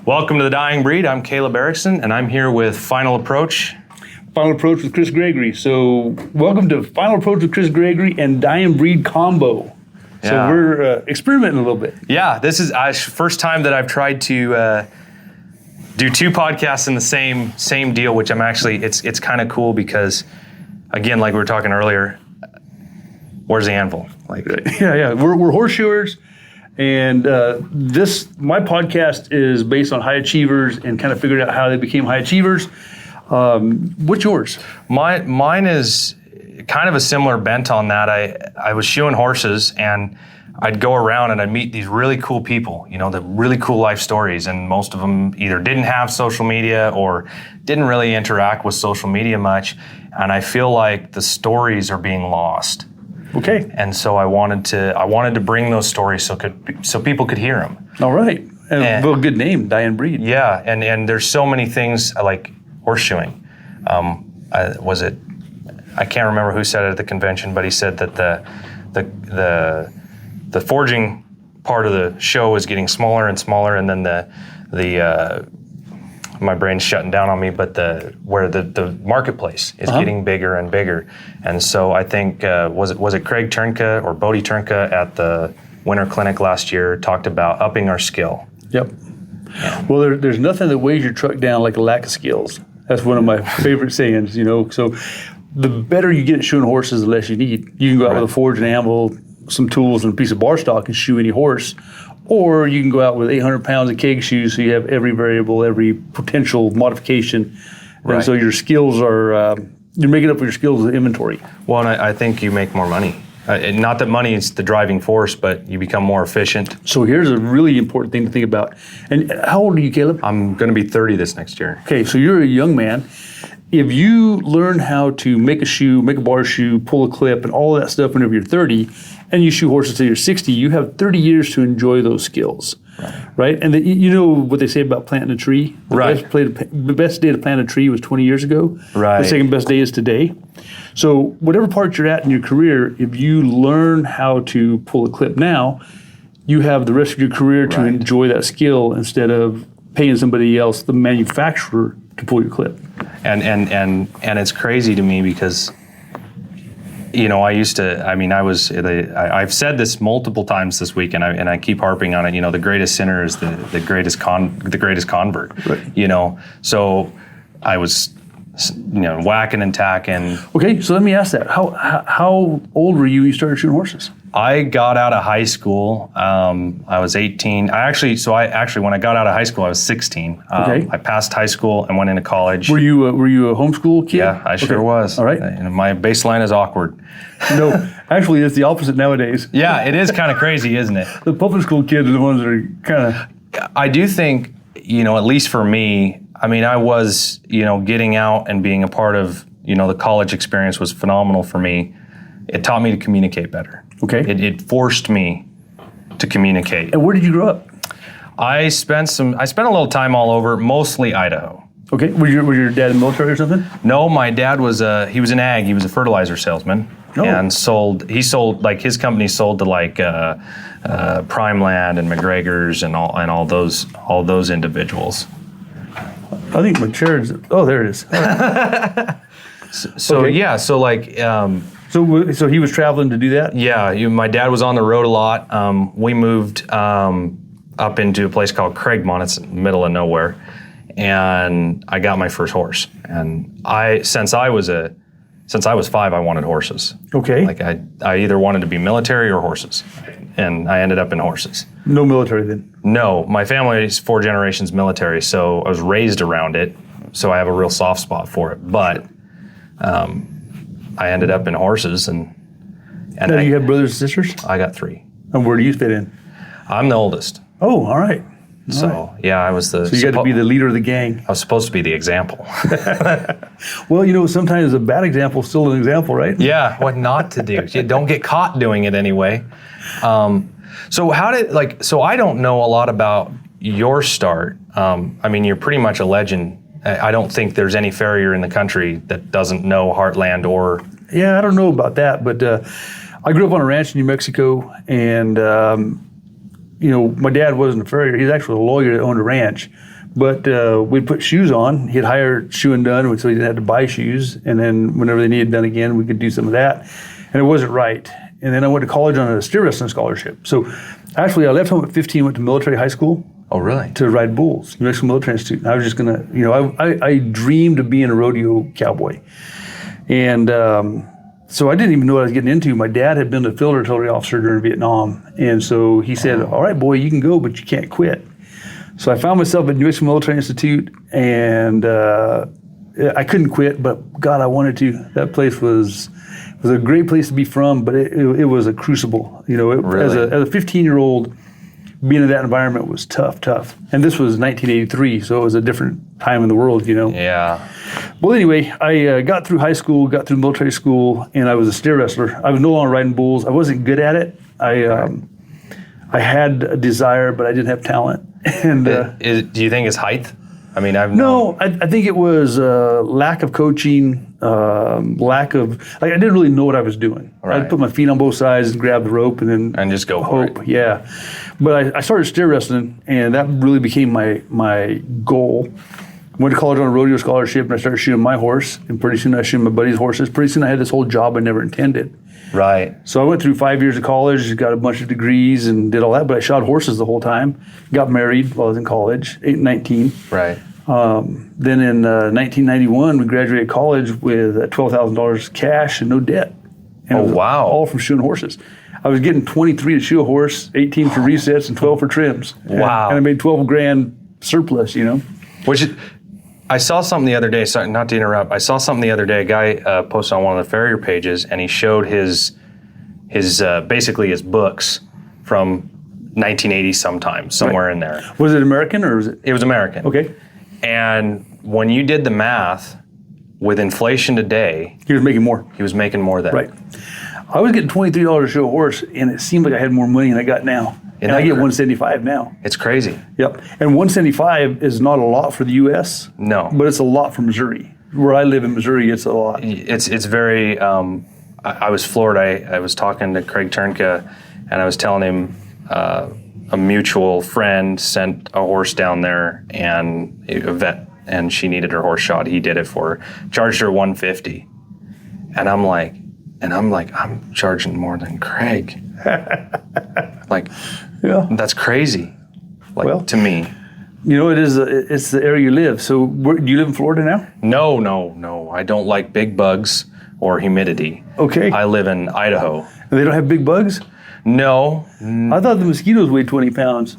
Welcome to The Dying Breed. I'm Caleb Erickson, and I'm here with Final Approach. Final Approach with Chris Gregory. So welcome to Final Approach with Chris Gregory and Dying Breed combo. Yeah. So we're experimenting a little bit. Yeah, this is first time that I've tried to do two podcasts in the same deal, which I'm actually, it's kind of cool because, again, like we were talking earlier, where's the anvil? Yeah. We're horseshoers. And my podcast is based on high achievers and kind of figured out how they became high achievers. What's yours? Mine is kind of a similar bent on that. I was shoeing horses, and I'd go around and I'd meet these really cool people, the really cool life stories, and most of them either didn't have social media or didn't really interact with social media much, and I feel like the stories are being lost. Okay. And so I wanted to bring those stories so people could hear them. All right. And a good name, Dying Breed. Yeah, and there's so many things like horseshoeing. I can't remember who said it at the convention, but he said that the forging part of the show is getting smaller and smaller, and then the my brain's shutting down on me, but where the marketplace is getting bigger and bigger. And so I think was it Craig Turnka or Bodie Turnka at the Winter Clinic last year talked about upping our skill. Yep. Yeah. Well, there's nothing that weighs your truck down like a lack of skills. That's one of my favorite sayings, So the better you get at shoeing horses, the less you need. You can go out with a forge and anvil, some tools, and a piece of bar stock and shoe any horse. Or you can go out with 800 pounds of keg shoes, so you have every variable, every potential modification. Right. And so your skills are, you're making up for your skills with inventory. Well, and I think you make more money. Not that money is the driving force, but you become more efficient. So here's a really important thing to think about. And how old are you, Caleb? I'm going to be 30 this next year. Okay, so you're a young man. If you learn how to make a shoe, make a bar shoe, pull a clip, and all of that stuff whenever you're 30, and you shoe horses till you're 60, you have 30 years to enjoy those skills, right? And you know what they say about planting a tree? The best day to plant a tree was 20 years ago. Right. The second best day is today. So whatever part you're at in your career, if you learn how to pull a clip now, you have the rest of your career to enjoy that skill instead of paying somebody else, the manufacturer, to pull your clip. And it's crazy to me because, I've said this multiple times this week, and I keep harping on it. The greatest sinner is the greatest convert. Right. So I was, whacking and tacking. Okay, so let me ask that: how old were you when you started shooting horses? I got out of high school. I was 18. When I got out of high school, I was 16. Okay. I passed high school and went into college. Were you a homeschool kid? Yeah, I sure was. All right. My baseline is awkward. No, actually, it's the opposite nowadays. Yeah, it is kind of crazy, isn't it? The public school kids are the ones that are kind of. I do think, at least for me, I was, getting out and being a part of, the college experience was phenomenal for me. It taught me to communicate better. Okay. It forced me to communicate. And where did you grow up? I spent a little time all over, mostly Idaho. Okay. Was your dad in the military or something? No, my dad was he was an ag. He was a fertilizer salesman. Oh. And his company sold to Prime Land and McGregor's and all those individuals. I think my chair is. Oh, there it is. Right. So he was traveling to do that? Yeah, my dad was on the road a lot. We moved up into a place called Craigmont. It's in the middle of nowhere, and I got my first horse. And since I was 5, I wanted horses. Okay. I either wanted to be military or horses, and I ended up in horses. No military then? No, my family is 4 generations military, so I was raised around it. So I have a real soft spot for it, but. I ended up in horses, and now, do you have brothers and sisters? I got 3. And where do you fit in? I'm the oldest. Oh, all right. Yeah, I was the. So you got to be the leader of the gang. I was supposed to be the example. Well, sometimes a bad example is still an example, right? Yeah, what not to do. You don't get caught doing it anyway. So I don't know a lot about your start. You're pretty much a legend. I don't think there's any farrier in the country that doesn't know Heartland or... Yeah, I don't know about that, but I grew up on a ranch in New Mexico, and my dad wasn't a farrier. He was actually a lawyer that owned a ranch, But we'd put shoes on. He'd hire shoe and done, so he didn't have to buy shoes. And then whenever they needed done again, we could do some of that. And it wasn't right. And then I went to college on a steer wrestling scholarship. So actually, I left home at 15, went to military high school. Oh, really? To ride bulls, New Mexico Military Institute. And I was just going to, I dreamed of being a rodeo cowboy. And so I didn't even know what I was getting into. My dad had been a field artillery officer during Vietnam. And so he said, all right, boy, you can go, but you can't quit. So I found myself at New Mexico Military Institute, and I couldn't quit, but God, I wanted to. That place was a great place to be from, but it was a crucible. Really? As a 15-year-old, being in that environment was tough. And this was 1983, so it was a different time in the world, Yeah. Well, anyway, I got through high school, got through military school, and I was a steer wrestler. I was no longer riding bulls. I wasn't good at it. I had a desire, but I didn't have talent. And do you think it's height? I mean, I think it was lack of coaching, lack of, I didn't really know what I was doing. Right. I'd put my feet on both sides and grab the rope and just go for it. Yeah. But I started steer wrestling, and that really became my goal. Went to college on a rodeo scholarship, and I started shooting my horse, and pretty soon I shooted my buddy's horses. Pretty soon I had this whole job I never intended. Right. So I went through 5 years of college, got a bunch of degrees, and did all that, but I shot horses the whole time. Got married while I was in college, 19. Right. Then in 1991, we graduated college with $12,000 cash and no debt. And Oh, wow. All from shooting horses. I was getting 23 to shoe a horse, 18 for resets, and 12 for trims. Wow. And I made 12 grand surplus, Which I saw something the other day, sorry, not to interrupt. I saw something the other day. A guy posted on one of the Farrier pages, and he showed his basically his books from 1980 sometime, somewhere in there. Was it American or was it? It was American. Okay. And when you did the math, with inflation today, He was making more. he was making more than. Right. I was getting $23 to show a horse, and it seemed like I had more money than I got now. And I get $175 now. It's crazy. Yep. And $175 is not a lot for the U.S. No. But it's a lot for Missouri. Where I live in Missouri, it's a lot. It's very. I was floored. I was talking to Craig Turnka, and I was telling him a mutual friend sent a horse down there, and a vet, and she needed her horse shot. He did it for her. Charged her $150, and I'm like, I'm charging more than Craig. Like, Yeah. that's crazy. Like, Well, to me. It's the area you live. So do you live in Florida now? No. I don't like big bugs or humidity. Okay. I live in Idaho. They don't have big bugs? No, I thought the mosquitoes weighed 20 pounds.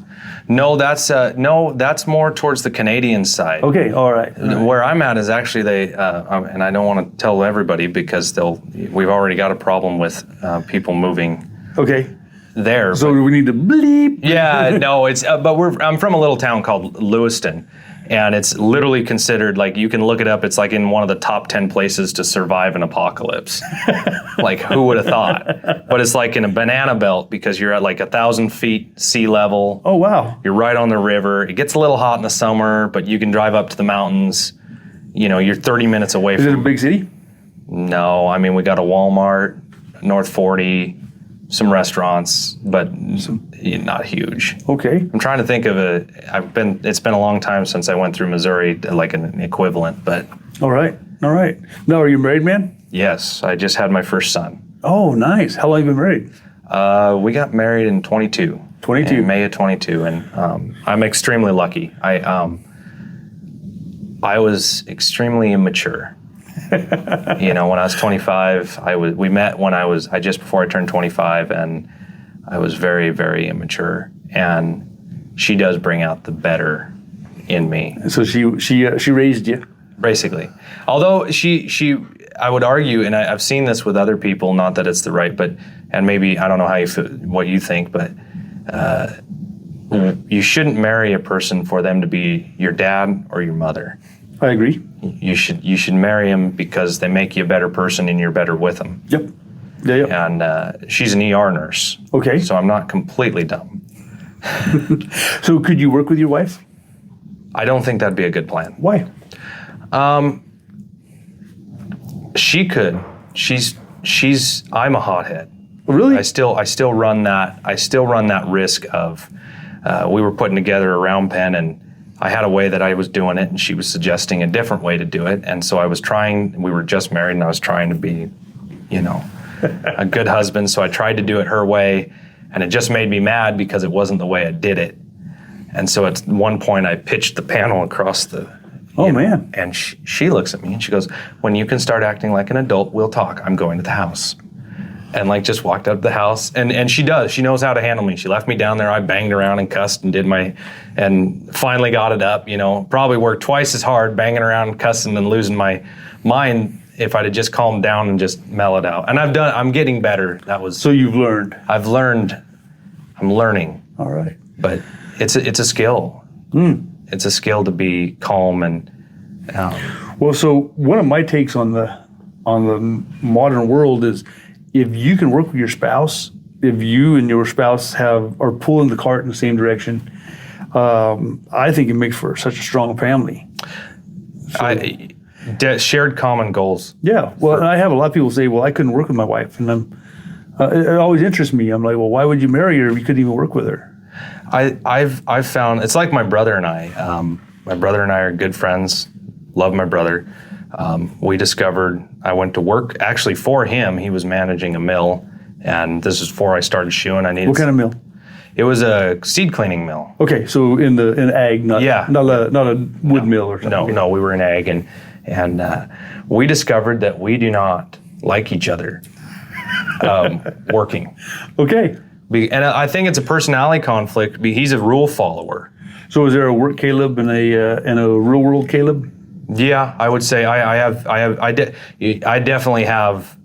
no, that's more towards the Canadian side. Okay, all right. Where I'm at is actually they, and I don't want to tell everybody because we've already got a problem with people moving Okay. there. So but- we need to bleep. yeah, no, it's but I'm from a little town called Lewiston, and it's literally considered, like, you can look it up. It's like in one of the top 10 places to survive an apocalypse. Like, who would have thought? But it's like in a banana belt because you're at like 1,000 feet sea level. Oh, wow. You're right on the river. It gets a little hot in the summer, but you can drive up to the mountains. You're 30 minutes away Is it a from. big city? No, I mean, we got a Walmart, North 40, some restaurants, but not huge. Okay. I'm trying to think of it's been a long time since I went through Missouri, like an equivalent, but All right. Now, are you a married man? yes, I just had my first son. Oh, nice. How long have you been married? We got married in 22. 22. In May of 22, and I'm extremely lucky. I was extremely immature. When I was 25, we met when just before I turned 25, and I was very, very immature. And she does bring out the better in me. So she raised you. Basically, although I would argue, and I've seen this with other people, not that it's the right, but, and maybe, I don't know how you feel, what you think, but you shouldn't marry a person for them to be your dad or your mother. I agree. You should marry him because they make you a better person and you're better with them. Yep. Yeah. And she's an ER nurse. Okay. So I'm not completely dumb. So could you work with your wife? I don't think that'd be a good plan. Why? She could. I'm a hothead. Really? I still run that risk of we were putting together a round pen, and I had a way that I was doing it, and she was suggesting a different way to do it. And so I was trying. We were just married, and I was trying to be, a good husband. So I tried to do it her way, and it just made me mad because it wasn't the way I did it. And so at one point, I pitched the panel across the. Man! And she looks at me and she goes, "When you can start acting like an adult, we'll talk. I'm going to the house." And just walked out of the house. And she does. She knows how to handle me. She left me down there. I banged around and cussed and and finally got it up. Probably worked twice as hard banging around, cussing, and losing my mind if I'd have just calmed down and just mellowed out. And I'm getting better. So you've learned. I'm learning. All right. But it's a skill. It's a skill to be calm and. Well, so one of my takes on the modern world is, if you can work with your spouse, if you and your spouse are pulling the cart in the same direction, I think it makes for such a strong family. Shared common goals. Yeah. Well, and I have a lot of people say, "Well, I couldn't work with my wife," and it always interests me. I'm like, "Well, why would you marry her if you couldn't even work with her?" I've found it's like my brother and I. My brother and I are good friends. Love my brother. We discovered I went to work actually for him. He was managing a mill, and this is before I started shoeing. What kind of mill? It was a seed cleaning mill. Okay, so in ag, not a wood mill or something. No, we were in ag, and we discovered that we do not like each other working. Okay. And I think it's a personality conflict. He's a rule follower. So is there a work Caleb and a real world Caleb? Yeah, I would say I definitely have.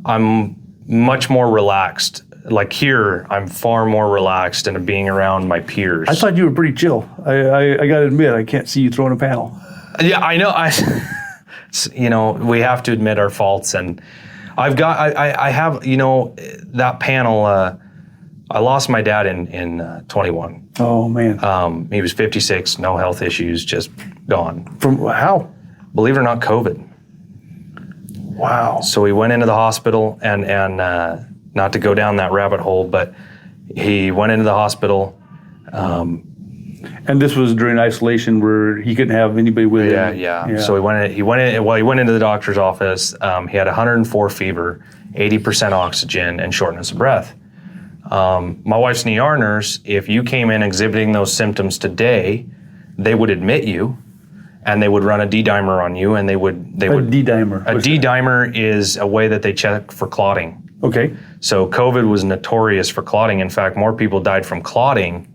I'm much more relaxed. Like here, I'm far more relaxed and being around my peers. I thought you were pretty chill. I got to admit, I can't see you throwing a panel. Yeah, I know. We have to admit our faults, and I have that panel. I lost my dad in 21. Oh man. He was 56, no health issues, just gone. From how? Believe it or not, COVID. Wow. So he went into the hospital, and not to go down that rabbit hole, but he went into the hospital. And this was during isolation where he couldn't have anybody with him. Yeah. So he went into the doctor's office. He had 104 fever, 80% oxygen, and shortness of breath. My wife's an ER nurse. If you came in exhibiting those symptoms today, they would admit you, and they would run a D-dimer on you, and they would. A D-dimer. A D-dimer is a way that they check for clotting. Okay. So COVID was notorious for clotting. In fact, more people died from clotting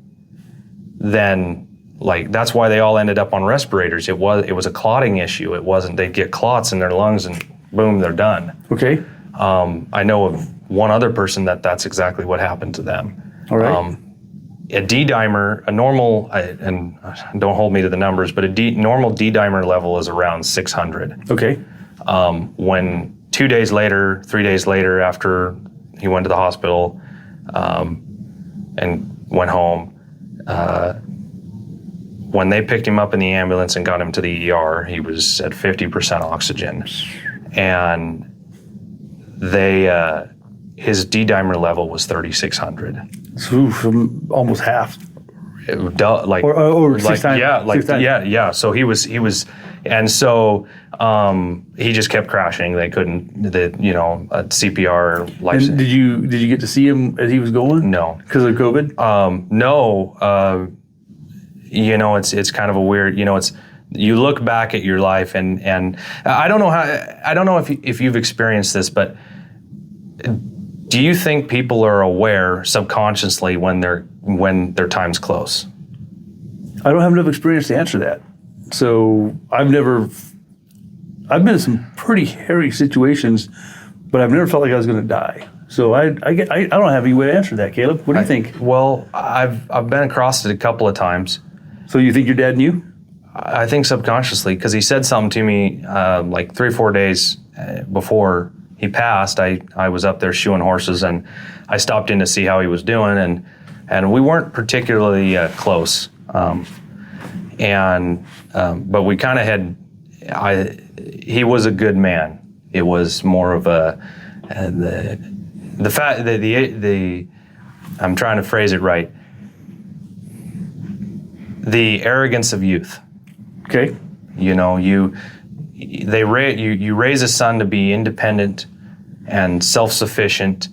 than that's why they all ended up on respirators. It was a clotting issue. It wasn't they'd get clots in their lungs and boom, they're done. Okay. I know of one other person that's exactly what happened to them. All right. A D-dimer, a normal, and don't hold me to the numbers, but normal D-dimer level is around 600. Okay. When 3 days later, after he went to the hospital and went home, when they picked him up in the ambulance and got him to the ER, he was at 50% oxygen. And his D-dimer level was 3,600. So almost half. Or six times. Yeah. So he was, and so he just kept crashing. They couldn't, CPR life. And did you get to see him as he was going? No, because of COVID. No. It's kind of a weird. You look back at your life, and I don't know if you've experienced this, but do you think people are aware subconsciously when their time's close? I don't have enough experience to answer that. So I've been in some pretty hairy situations, but I've never felt like I was going to die. So I don't have any way to answer that, Caleb. What do you think? Well, I've been across it a couple of times. So you think your dad knew? I think subconsciously, because he said something to me 3 or 4 days before he passed. I was up there shoeing horses, and I stopped in to see how he was doing, and we weren't particularly close. But we kind of had. He was a good man. It was more of the fact that I'm trying to phrase it right. the arrogance of youth. Okay. You know, you raise a son to be independent and self-sufficient,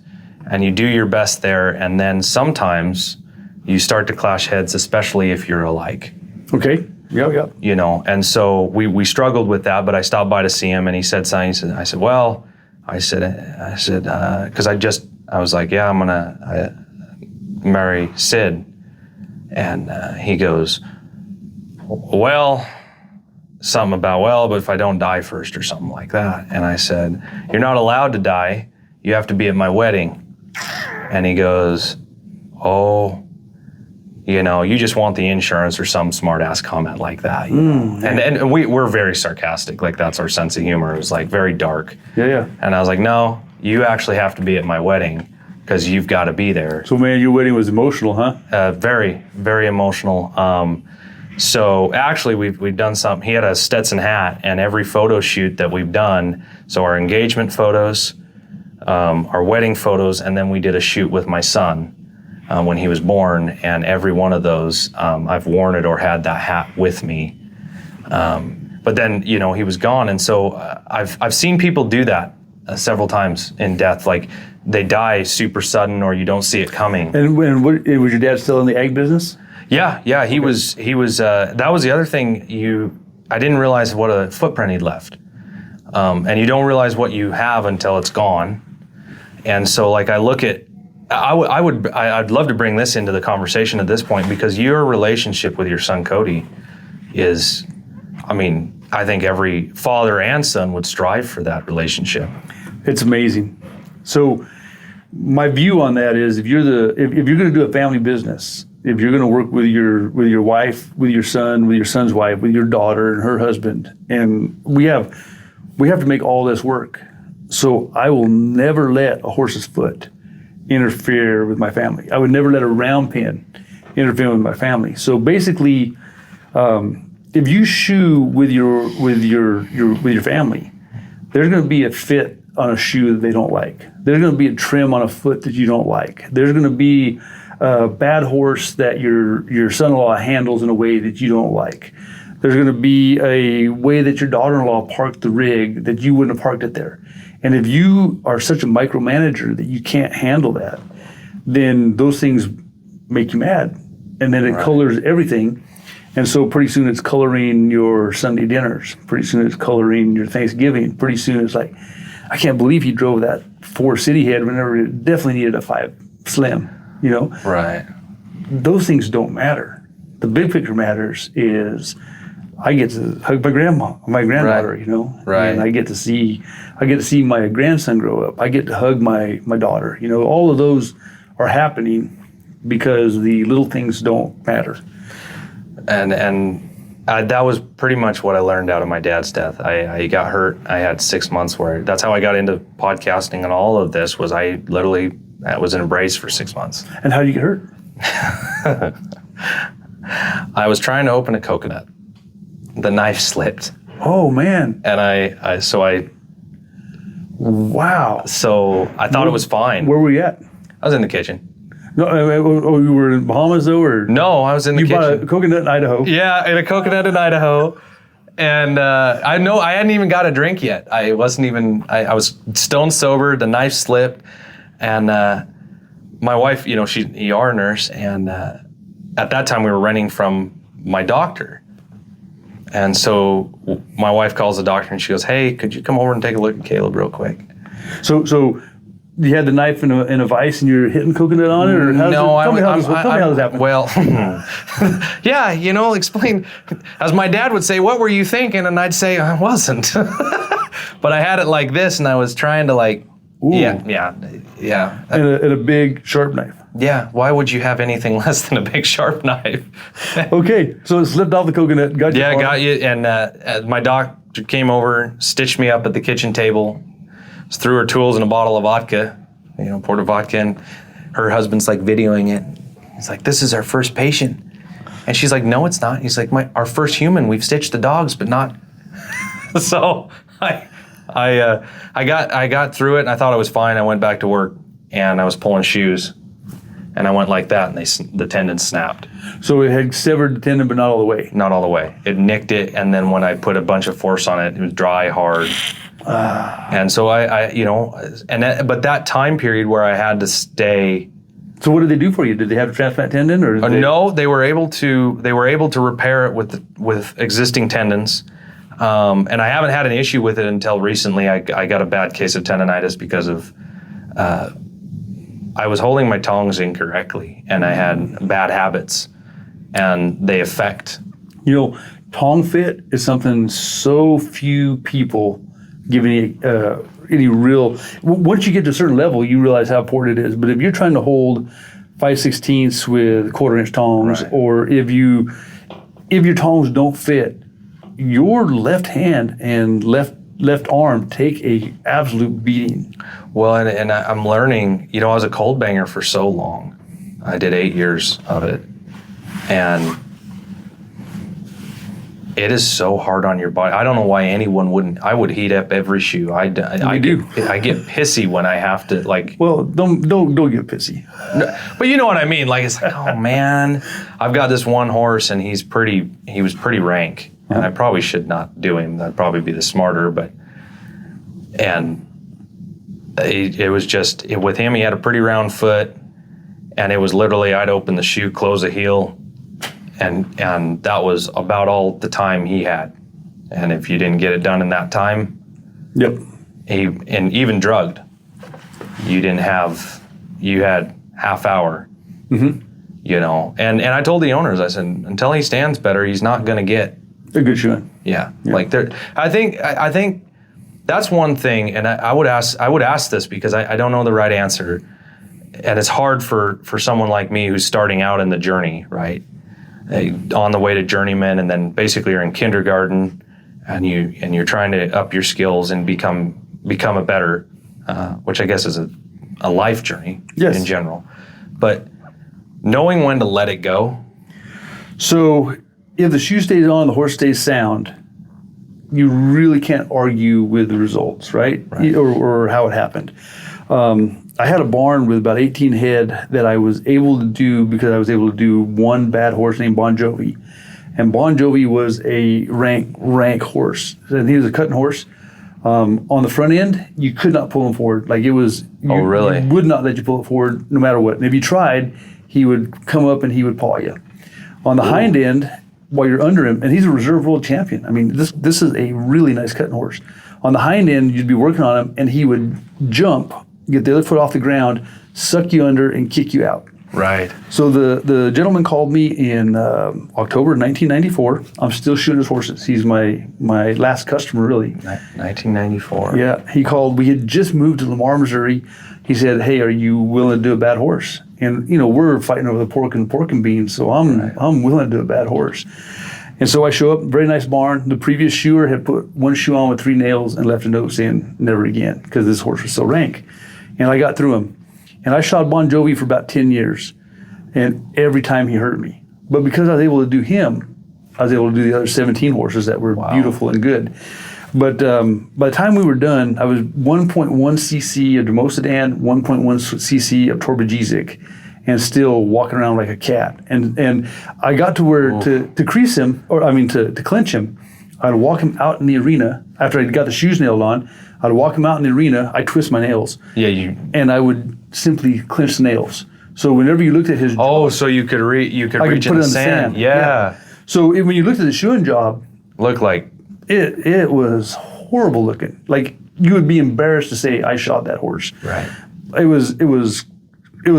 and you do your best there, and then sometimes you start to clash heads, especially if you're alike. Okay. Yeah. You know, and so we struggled with that, but I stopped by to see him, and he said something. I said, because I was like, yeah, I'm gonna marry Sid, and he goes, well, something about, well, but if I don't die first or something like that. And I said, you're not allowed to die. You have to be at my wedding. And he goes, oh, you know, you just want the insurance or some smart ass comment like that. You know? And we're very sarcastic. Like, that's our sense of humor. It was like very dark. Yeah. And I was like, no, you actually have to be at my wedding because you've got to be there. So, man, your wedding was emotional, huh? Very, very emotional. So actually, we've done something. He had a Stetson hat, and every photo shoot that we've done, so our engagement photos, our wedding photos, and then we did a shoot with my son when he was born, and every one of those, I've worn it or had that hat with me. But then, you know, he was gone, and so I've seen people do that several times in death, like they die super sudden or you don't see it coming. And was your dad still in the ag business? Yeah, he was, that was the other thing I didn't realize what a footprint he'd left. And you don't realize what you have until it's gone. And so like I look at, I'd love to bring this into the conversation at this point, because your relationship with your son Cody is, I mean, I think every father and son would strive for that relationship. It's amazing. So my view on that is if you're going to do a family business, if you're going to work with your wife, with your son's wife, with your daughter and her husband, and we have to make all this work. So I will never let a horse's foot interfere with my family. I would never let a round pin interfere with my family. So basically, if you shoe with your family, there's going to be a fit on a shoe that they don't like. There's going to be a trim on a foot that you don't like. There's going to be a bad horse that your son-in-law handles in a way that you don't like. There's going to be a way that your daughter-in-law parked the rig that you wouldn't have parked it there. And if you are such a micromanager that you can't handle that, then those things make you mad. And then it colors everything. And so pretty soon it's coloring your Sunday dinners. Pretty soon it's coloring your Thanksgiving. Pretty soon it's like, I can't believe he drove that 4 city head whenever it definitely needed a 5 slim, you know? Right. Those things don't matter. The big picture matters is I get to hug my granddaughter, you know? Right. And I get to see my grandson grow up. I get to hug my daughter. You know, all of those are happening because the little things don't matter. And that was pretty much what I learned out of my dad's death. I got hurt. I had 6 months where that's how I got into podcasting and all of this was I was in a brace for 6 months. And how did you get hurt? I was trying to open a coconut. The knife slipped. Oh man. And wow. So I thought it was fine. Where were you at? I was in the kitchen. No, you were in Bahamas though, or? No, I was in the kitchen. You bought a coconut in Idaho. Yeah, in a coconut in Idaho. And I hadn't even got a drink yet. I was stone sober, the knife slipped. And my wife, you know, she's an ER nurse. And at that time we were renting from my doctor. And so my wife calls the doctor and she goes, hey, could you come over and take a look at Caleb real quick? So you had the knife in a vise and you're hitting coconut on it? Or tell me how this happened. Well, yeah, you know, explain. As my dad would say, what were you thinking? And I'd say, I wasn't. But I had it like this and I was trying to like, ooh. Yeah. And a big sharp knife. Yeah, why would you have anything less than a big sharp knife? Okay, so it slipped off the coconut, got you. Yeah, got you. And my doctor came over, stitched me up at the kitchen table, threw her tools in a bottle of vodka, you know, poured a vodka in. Her husband's like videoing it. He's like, this is our first patient. And she's like, no, it's not. He's like, our first human. We've stitched the dogs, but not. So I got through it and I thought I was fine. I went back to work and I was pulling shoes. And I went like that, and the tendon snapped. So it had severed the tendon, but not all the way. Not all the way. It nicked it, and then when I put a bunch of force on it, it was dry, hard. And so but that time period where I had to stay. So what did they do for you? Did they have a transplant tendon, or no? They were able to repair it with existing tendons. And I haven't had an issue with it until recently. I got a bad case of tendonitis because of I was holding my tongs incorrectly, and I had bad habits, and they affect. Tong fit is something so few people give any real. Once you get to a certain level, you realize how important it is. But if you're trying to hold 5/16 with 1/4-inch tongs, right. or if your tongs don't fit, your left hand and left arm take a absolute beating. Well, and I'm learning. I was a cold banger for so long. I did 8 years of it, and it is so hard on your body. I don't know why anyone wouldn't. I would heat up every shoe. I do. I get pissy when I have to Well, don't get pissy. No, but you know what I mean. Like, it's like, oh man, I've got this one horse, and he was pretty rank, and I probably should not do him. That'd probably be the smarter. It was just with him. He had a pretty round foot, and it was literally I'd open the shoe, close the heel. And that was about all the time he had. And if you didn't get it done in that time, yep. And even drugged, you had half hour, and I told the owners, I said, until he stands better, he's not going to get a good shoe. Yeah. Like I think that's one thing. And I would ask this because I don't know the right answer. And it's hard for someone like me who's starting out in the journey, right? On the way to journeyman, and then basically you're in kindergarten, and you're trying to up your skills and become a better, which I guess is a life journey in general. But knowing when to let it go. So if the shoe stays on, the horse stays sound, you really can't argue with the results, right? Or how it happened. I had a barn with about 18 head that I was able to do because I was able to do one bad horse named Bon Jovi. And Bon Jovi was a rank horse. And he was a cutting horse. On the front end, you could not pull him forward. Like it was, oh really? He would not let you pull it forward no matter what. And if you tried, he would come up and he would paw you. On the hind end, while you're under him, and he's a reserve world champion. I mean, this is a really nice cutting horse. On the hind end, you'd be working on him, and he would jump, get the other foot off the ground, suck you under, and kick you out. Right. So the gentleman called me in October 1994. I'm still shooting his horses. He's my last customer, really. 1994. Yeah. He called. We had just moved to Lamar, Missouri. He said, "Hey, are you willing to do a bad horse?" And we're fighting over the pork and beans, so I'm willing to do a bad horse. And so I show up, very nice barn. The previous shoer had put one shoe on with 3 nails and left a note saying, "Never again," because this horse was so rank. And I got through him. And I shot Bon Jovi for about 10 years. And every time he hurt me. But because I was able to do him, I was able to do the other 17 horses that were beautiful and good. But by the time we were done, I was 1.1 cc of Democedan, 1.1 cc of Torbejezic, and still walking around like a cat. And I got to where to crease him, to clinch him, I'd walk him out in the arena after I'd got the shoes nailed on. I'd walk him out in the arena. I'd twist my nails. Yeah, and I would simply clinch the nails. So whenever you looked at his jaw, so you could reach in the sand. Yeah. So when you looked at the shoeing job, looked like it was horrible looking. Like you would be embarrassed to say I shot that horse. Right. It was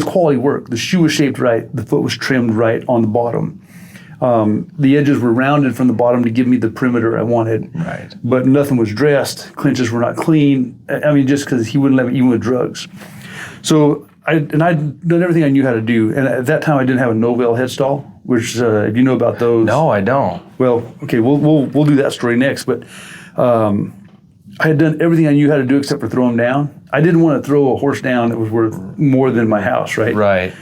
quality work. The shoe was shaped right. The foot was trimmed right on the bottom. The edges were rounded from the bottom to give me the perimeter I wanted. Right. But nothing was dressed. Clinches were not clean. I mean, just because he wouldn't let me, even with drugs. So I'd done everything I knew how to do. And at that time, I didn't have a Novell headstall, which if you know about those. No, I don't. Well, okay, we'll do that story next. But I had done everything I knew how to do except for throw him down. I didn't want to throw a horse down that was worth more than my house, right? Right.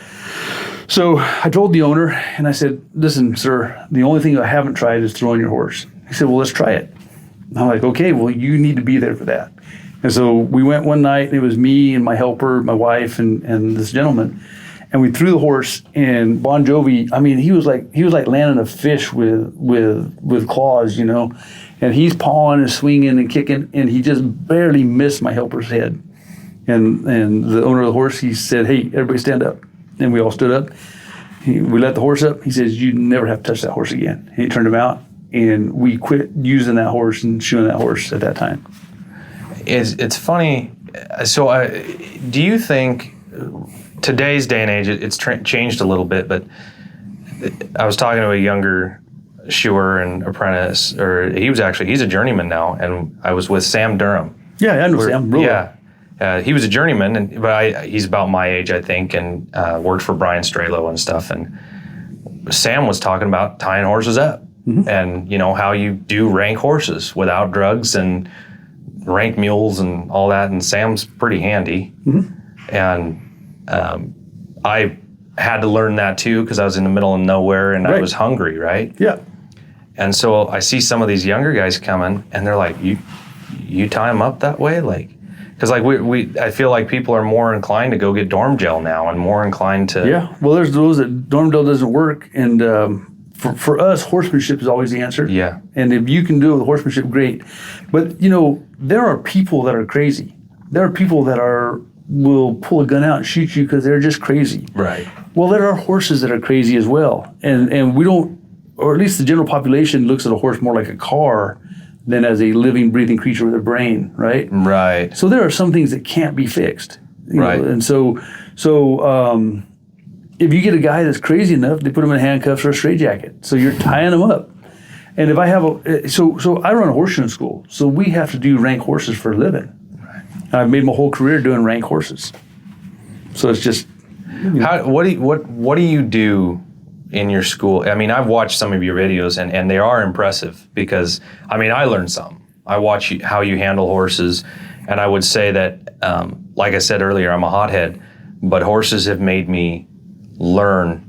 So I told the owner, and I said, "Listen, sir, the only thing I haven't tried is throwing your horse." He said, "Well, let's try it." And I'm like, "Okay, well, you need to be there for that." And so we went one night, and it was me and my helper, my wife, and this gentleman. and we threw the horse. And Bon Jovi, I mean, he was like landing a fish with claws, you know, and he's pawing and swinging and kicking, and he just barely missed my helper's head. And the owner of the horse, he said, "Hey, everybody stand up," and we all stood up. We let the horse up. He says, "You never have to touch that horse again." And he turned him out, and we quit using that horse and shoeing that horse at that time. It's funny. So, do you think today's day and age it's changed a little bit? But I was talking to a younger shoer and apprentice, or he's a journeyman now, and I was with Sam Durham. Yeah, I know Sam. Really. Yeah. He was a journeyman, but he's about my age, I think, and worked for Brian Strelo and stuff. And Sam was talking about tying horses up, and you know how you do rank horses without drugs and rank mules and all that. And Sam's pretty handy, and I had to learn that too because I was in the middle of nowhere and I was hungry, right? Yeah. And so I see some of these younger guys coming, and they're like, "You tie them up that way, like." Because like I feel like people are more inclined to go get dorm gel now, and more inclined to. Yeah, well, there's those that dorm gel doesn't work, and for us, horsemanship is always the answer. Yeah. And if you can do it with horsemanship, great. But you know, there are people that are crazy. There are people that will pull a gun out and shoot you because they're just crazy. Right. Well, there are horses that are crazy as well, and we don't, or at least the general population looks at a horse more like a car than as a living, breathing creature with a brain, right? Right. So there are some things that can't be fixed, you right? know? And so if you get a guy that's crazy enough, they put him in handcuffs or a straitjacket. So you're tying him up. And if I have so I run a horse shoeing school, so we have to do rank horses for a living. Right. And I've made my whole career doing rank horses. So it's just. You know. What do you do in your school? I mean, I've watched some of your videos, and they are impressive because, I mean, I learned something. I watch how you handle horses, and I would say that, like I said earlier, I'm a hothead, but horses have made me learn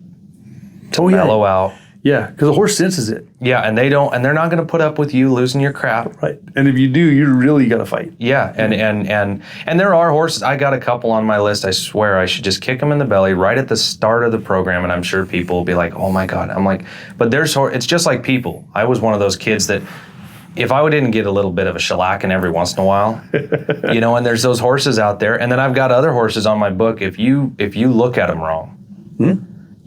to mellow out. Yeah, because the horse senses it. Yeah, and they're not going to put up with you losing your crap. Right. And if you do, you really got to fight. Yeah, and there are horses. I got a couple on my list. I swear I should just kick them in the belly right at the start of the program, and I'm sure people will be like, "Oh my God!" I'm like, but it's just like people. I was one of those kids that if I didn't get a little bit of a shellacking every once in a while, you know, and there's those horses out there, and then I've got other horses on my book. If you look at them wrong.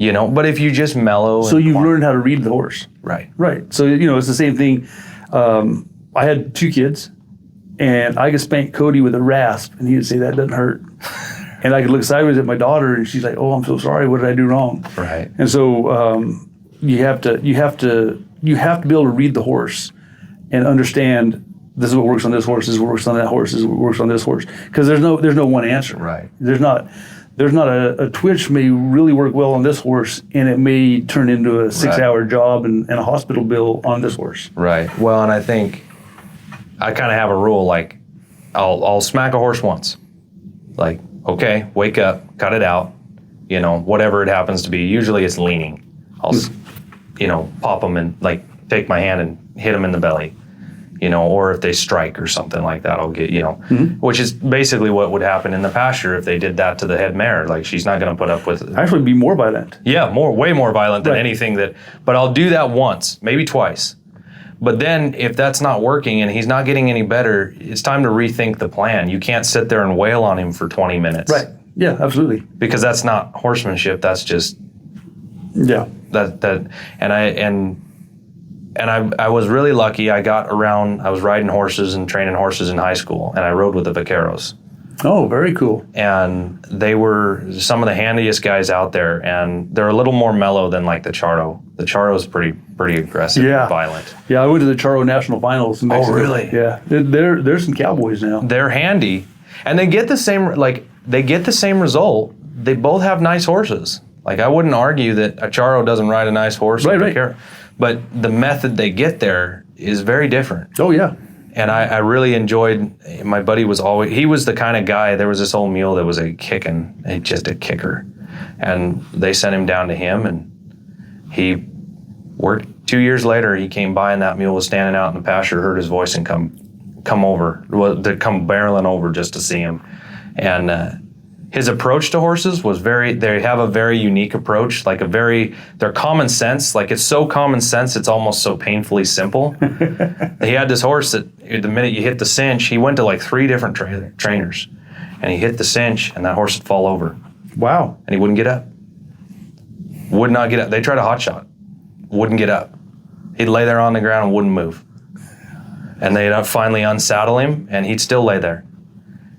You know, but if you just mellow. So you've learned how to read the horse. Right. Right. So, you know, it's the same thing. I had 2 kids, and I could spank Cody with a rasp, and he would say, "That doesn't hurt." And I could look sideways at my daughter, and she's like, "Oh, I'm so sorry. What did I do wrong?" Right. And so you have to be able to read the horse and understand this is what works on this horse, this is what works on that horse, this is what works on this horse. Because there's no one answer. Right. There's not a twitch may really work well on this horse, and it may turn into a 6-hour job and a hospital bill on this horse. Right. Well, and I think I kind of have a rule, like I'll smack a horse once. Like, okay, wake up, cut it out, you know, whatever it happens to be. Usually it's leaning. I'll, you know, pop them and like take my hand and hit them in the belly. You know, or if they strike or something like that, I'll get, you know, which is basically what would happen in the pasture if they did that to the head mare. Like, she's not going to put up with. Actually, be more violent. Yeah, way more violent than anything but I'll do that once, maybe twice. But then if that's not working and he's not getting any better, it's time to rethink the plan. You can't sit there and wail on him for 20 minutes. Right. Yeah, absolutely. Because that's not horsemanship. That's just. Yeah. And I was really lucky. I was riding horses and training horses in high school, and I rode with the vaqueros. Oh, very cool. And they were some of the handiest guys out there, and they're a little more mellow than like the charro. The charro's pretty aggressive and violent. Yeah, I went to the charro national finals in Mexico. Oh, really? Yeah. There's some cowboys now. They're handy, and they get the same result. They both have nice horses. Like, I wouldn't argue that a charro doesn't ride a nice horse. Right. But the method they get there is very different. Oh, yeah. And I really enjoyed, my buddy he was the kind of guy, there was this old mule that was just a kicker. And they sent him down to him, and he worked 2 years later. He came by, and that mule was standing out in the pasture, heard his voice, and come barreling over just to see him. And his approach to horses was they have a very unique approach, like they're common sense. Like it's so common sense, it's almost so painfully simple. He had this horse that the minute you hit the cinch, he went to like 3 different trainers, and he hit the cinch and that horse would fall over. Wow. And he wouldn't get up. Would not get up. They tried a hot shot. Wouldn't get up. He'd lay there on the ground and wouldn't move. And they'd finally unsaddle him, and he'd still lay there.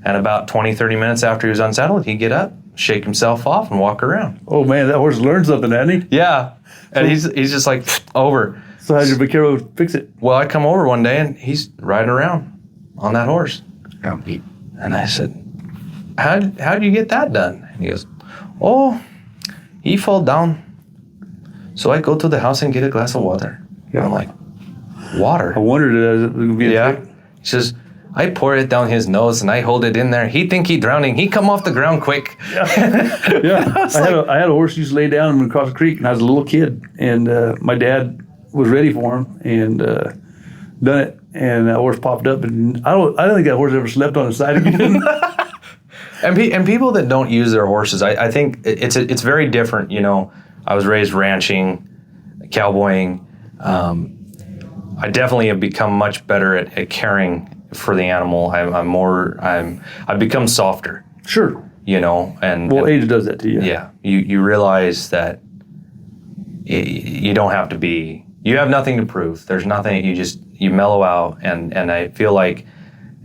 And about 20, 30 minutes after he was unsaddled, he'd get up, shake himself off, and walk around. Oh, man, that horse learned something, hadn't he? Yeah. And he's just like, over. So how'd your vaquero fix it? Well, I come over one day, and he's riding around on that horse. And I said, how'd you get that done? And he goes, oh, he fall down. So I go to the house and get a glass of water. Yeah. I'm like, water? I wondered it would be Yeah. He says, I pour it down his nose and I hold it in there. He think he drowning. He come off the ground quick. Yeah. I had a horse used to lay down across the creek, and I was a little kid, and my dad was ready for him and done it, and that horse popped up, and I don't think that horse ever slept on his side again. And people that don't use their horses, I think it's very different. You know, I was raised ranching, cowboying. I definitely have become much better at caring for the animal. I've become softer. Sure. You know, and age does that to you. Yeah, you realize that you don't have to be. You have nothing to prove. There's nothing. You mellow out, and I feel like,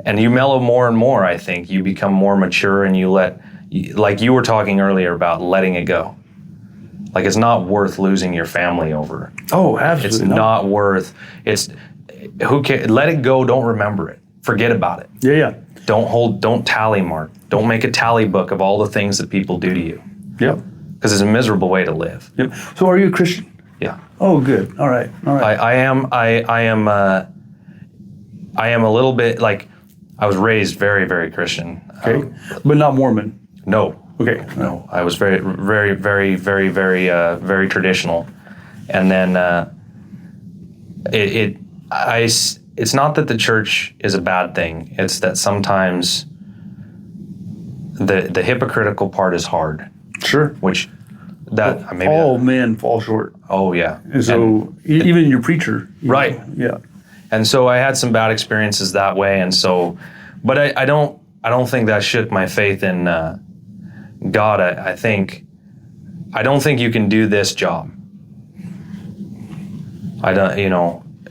and you mellow more and more. I think you become more mature, and like you were talking earlier about letting it go. Like it's not worth losing your family over. Oh, absolutely. It's not worth. Who cares? Let it go. Don't remember it. Forget about it. Yeah. Don't tally mark. Don't make a tally book of all the things that people do to you. Yep. Because it's a miserable way to live. Yep. So are you a Christian? Yeah. Oh, good. All right. I am a little bit like, I was raised very, very Christian. Okay. But not Mormon. No. Okay. No. I was very, very, very, very, very, very traditional. And then it's not that the church is a bad thing. It's that sometimes the hypocritical part is hard. Sure. Which men fall short. Oh yeah. And so even your preacher. Right. Yeah. And so I had some bad experiences that way, and so, but I don't think that shook my faith in God. I don't think you can do this job.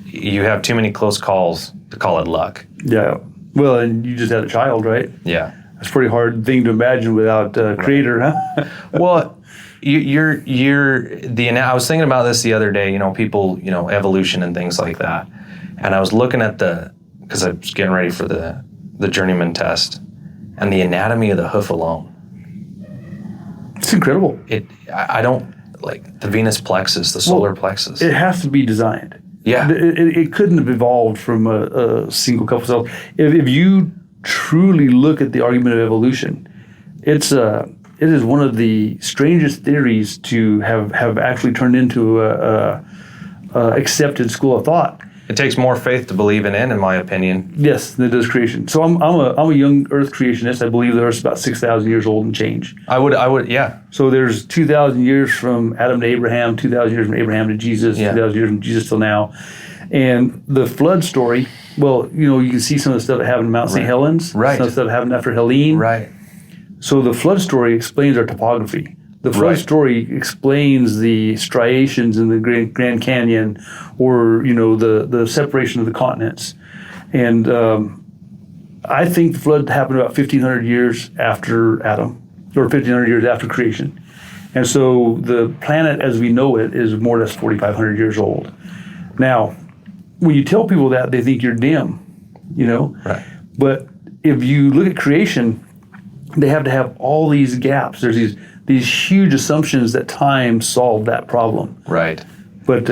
You have too many close calls to call it luck. Yeah. Well, and you just had a child, right? Yeah. It's a pretty hard thing to imagine without a creator, huh? Well, I was thinking about this the other day, people, evolution and things like that. And I was looking at because I was getting ready for the journeyman test, and the anatomy of the hoof alone. It's incredible. I don't like the Venus plexus, the solar plexus. It has to be designed. Yeah. It couldn't have evolved from a single couple cells. If you truly look at the argument of evolution, it is one of the strangest theories to have actually turned into a accepted school of thought. It takes more faith to believe in my opinion. Yes, than it does creation. So I'm a young Earth creationist. I believe the Earth's about 6,000 years old and change. I would, yeah. So there's 2,000 years from Adam to Abraham, 2,000 years from Abraham to Jesus, 2,000 years from Jesus till now. And the flood story, well, you can see some of the stuff that happened in Mount St. Helens, right. Some of the stuff that happened after Helene. Right. So the flood story explains our topography. The flood story explains the striations in the Grand Canyon, or the separation of the continents. And I think the flood happened about 1,500 years after Adam, or 1,500 years after creation. And so the planet as we know it is more or less 4,500 years old. Now, when you tell people that, they think you're dim, Right. But if you look at creation, they have to have all these gaps. There's these huge assumptions that time solved that problem. Right. But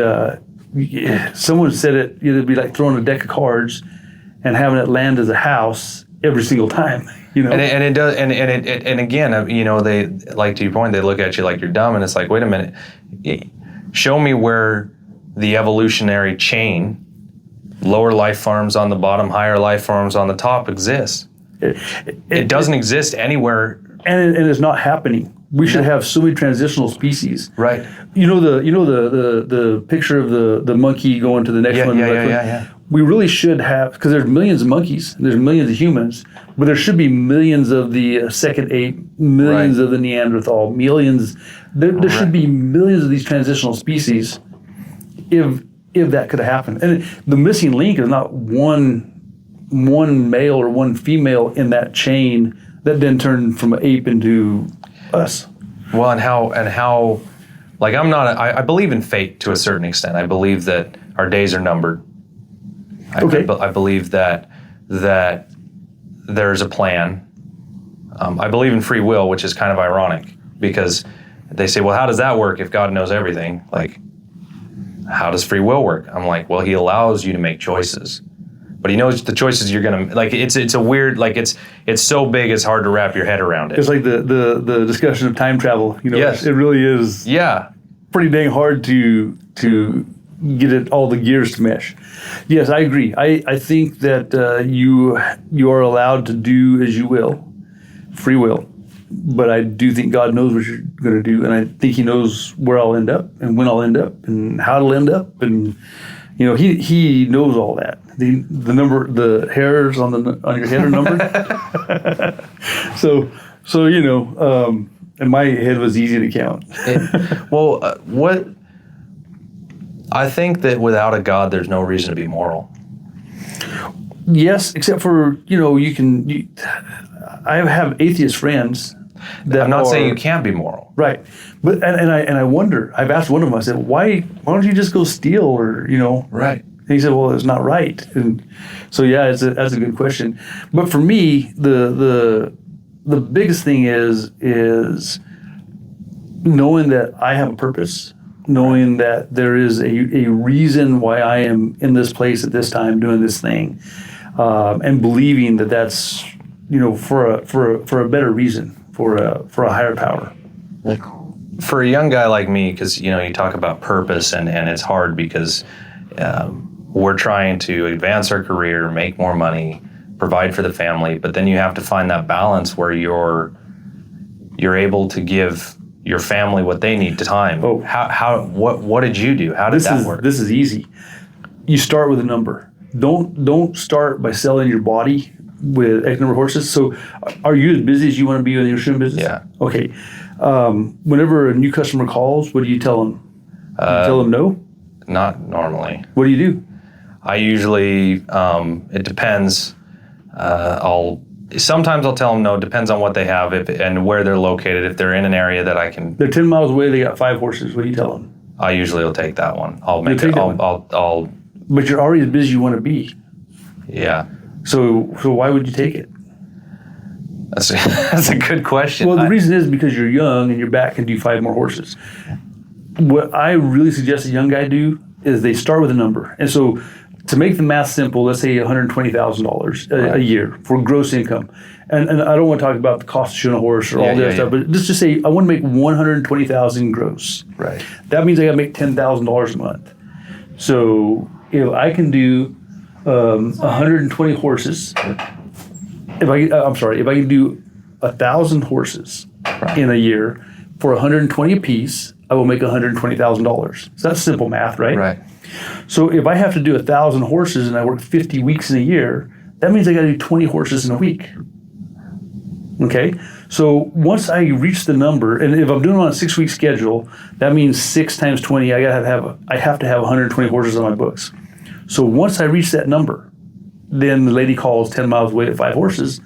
someone said it'd be like throwing a deck of cards and having it land as a house every single time. And it does. And again, they, like, to your point, they look at you like you're dumb, and it's like, wait a minute, show me where the evolutionary chain, lower life forms on the bottom, higher life forms on the top, exists. It doesn't exist anywhere and it's not happening. We should have so many transitional species. Right. You know the picture of the monkey going to the next one. Yeah. We really should have, because there's millions of monkeys, there's millions of humans, but there should be millions of the second ape, millions of the Neanderthal, millions. There should be millions of these transitional species, if that could happen. And the missing link is not one male or one female in that chain that then turned from an ape into us. Well, and how, like, I believe in fate to a certain extent. I believe that our days are numbered. I believe that there's a plan. I believe in free will, which is kind of ironic, because they say, well, how does that work if God knows everything? Like, how does free will work? I'm like, well, he allows you to make choices, but he knows the choices you're going to, like, it's a weird, like, it's so big, it's hard to wrap your head around it. It's like the discussion of time travel, Yes. It really is pretty dang hard to get it, all the gears to mesh. Yes, I agree. I think that you are allowed to do as you will, free will. But I do think God knows what you're going to do, and I think He knows where I'll end up and when I'll end up and how it'll end up, and He knows all that. The number, the hairs on your head are numbered. so and my head was easy to count. What? I think that without a God, there's no reason to be moral. Yes, except for I have atheist friends. I'm not saying you can't be moral, right? But and I wonder. I've asked one of them. I said, why don't you just go steal or Right. And he said, well, it's not right. And so that's a good question. But for me, the biggest thing is knowing that I have a purpose. Knowing that there is a reason why I am in this place at this time doing this thing, and believing that that's for a better reason, for a higher power. For a young guy like me, because you talk about purpose, and it's hard because we're trying to advance our career, make more money, provide for the family, but then you have to find that balance where you're able to give your family what they need to time. Oh. What did you do? How did that work? This is easy. You start with a number. Don't start by selling your body with X number of horses. So are you as busy as you want to be with your shooting business? Yeah. Okay. Whenever a new customer calls, what do you tell them? You tell them no? Not normally. What do you do? I usually, it depends. Sometimes I'll tell them no. Depends on what they have and where they're located. If they're in an area that I can, they're 10 miles away. They got 5 horses. What do you tell them? I usually will take that one. I'll make take it. that one. I'll. But you're already as busy as you want to be. Yeah. So why would you take it? That's a good question. Well, the reason is because you're young and your back can do 5 more horses. What I really suggest a young guy do is they start with a number. And so to make the math simple, let's say $120,000 a year for gross income. And I don't want to talk about the cost of shooting a horse or all that stuff, but just to say I want to make $120,000 gross. Right. That means I got to make $10,000 a month. So if I can do 120 horses, if I can do 1,000 horses in a year for 120 apiece, I will make $120,000. So that's simple math, right? Right. So if I have to do 1,000 horses and I work 50 weeks in a year, that means I got to do 20 horses in a week. Okay. So once I reach the number, and if I'm doing it on a 6-week schedule, that means 6 times 20. I have to have 120 horses on my books. So once I reach that number, then the lady calls 10 miles away at 5 horses.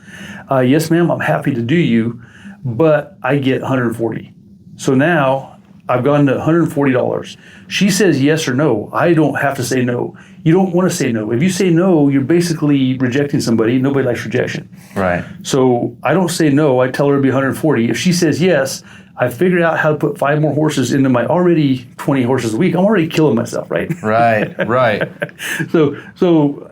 Yes, ma'am, I'm happy to do you, but I get 140. So now I've gone to $140. She says yes or no. I don't have to say no. You don't want to say no. If you say no, you're basically rejecting somebody. Nobody likes rejection. Right. So I don't say no. I tell her to be 140. If she says yes, I figured out how to put 5 more horses into my already 20 horses a week. I'm already killing myself, right? Right. So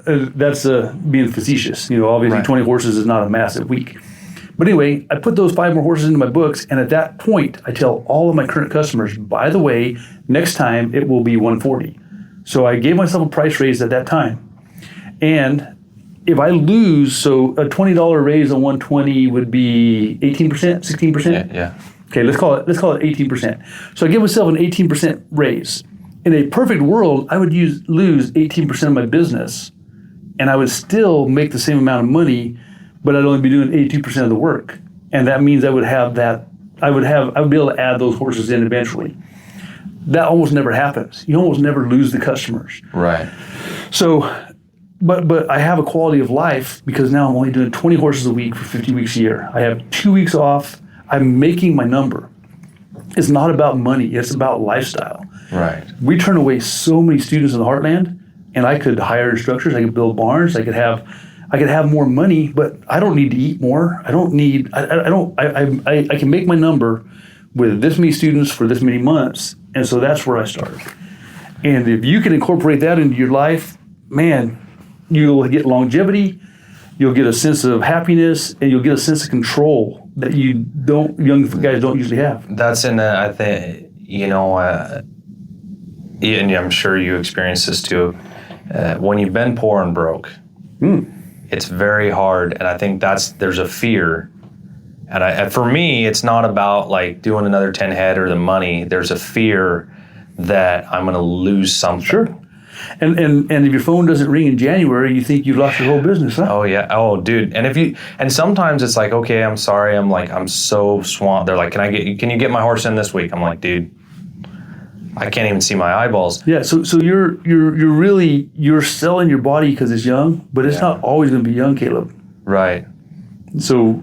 that's being facetious. Obviously 20 horses is not a massive week. But anyway, I put those 5 more horses into my books, and at that point, I tell all of my current customers, by the way, next time it will be 140. So I gave myself a price raise at that time. And if I lose, so a $20 raise on 120 would be 18%, 16%? Yeah. Okay, let's call it 18%. So I give myself an 18% raise. In a perfect world, I would lose 18% of my business, and I would still make the same amount of money, but I'd only be doing 82% of the work. And that means I would be able to add those horses in eventually. That almost never happens. You almost never lose the customers. Right. So, but I have a quality of life because now I'm only doing 20 horses a week for 50 weeks a year. I have 2 weeks off. I'm making my number. It's not about money. It's about lifestyle. Right. We turn away so many students in the heartland, and I could hire instructors. I could build barns. I could have more money, but I don't need to eat more. I can make my number with this many students for this many months. And so that's where I started. And if you can incorporate that into your life, man, you'll get longevity, you'll get a sense of happiness, and you'll get a sense of control that young guys don't usually have. That's I think, and I'm sure you experience this too. When you've been poor and broke, it's very hard. And I think there's a fear. And for me, it's not about like doing another 10 head or the money. There's a fear that I'm going to lose something. Sure. And if your phone doesn't ring in January, you think you've lost your whole business, huh? Oh yeah. Oh dude. And sometimes it's like, okay, I'm sorry. I'm so swamped. They're like, can you get my horse in this week? I'm like, dude, I can't even see my eyeballs. Yeah. So you're really selling your body because it's young, but it's not always going to be young, Caleb. Right. So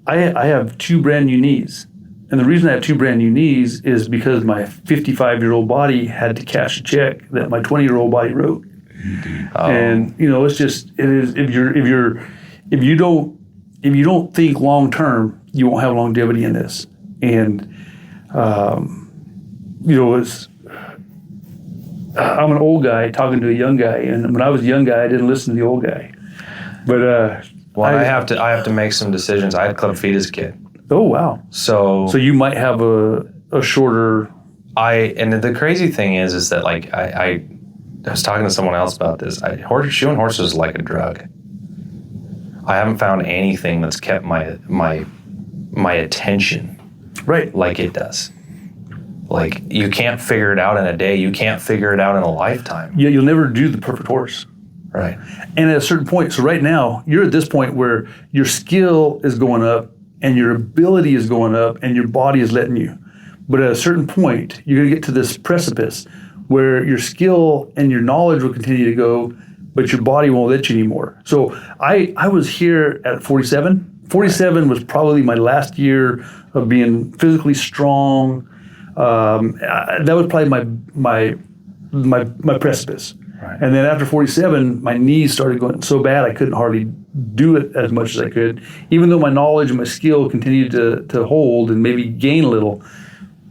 I have 2 brand new knees. And the reason I have 2 brand new knees is because my 55-year-old body had to cash a check that my 20-year-old body wrote. Oh. And it's just if you don't think long term, you won't have longevity in this. And I'm an old guy talking to a young guy, and when I was a young guy, I didn't listen to the old guy. But I have to make some decisions. I had club feet as a kid. Oh wow! So you might have a shorter. And the crazy thing is that like I was talking to someone else about this. Shoeing horses is like a drug. I haven't found anything that's kept my attention right like it does. Like you can't figure it out in a day. You can't figure it out in a lifetime. Yeah, you'll never do the perfect horse. Right. And at a certain point, so right now you're at this point where your skill is going up. And your ability is going up, and your body is letting you. But at a certain point, you're going to get to this precipice where your skill and your knowledge will continue to go, but your body won't let you anymore. So I was here at 47. 47 was probably my last year of being physically strong. That was probably my precipice. Right. And then after 47, my knees started going so bad I couldn't hardly do it as much as I could. Even though my knowledge and my skill continued to hold and maybe gain a little,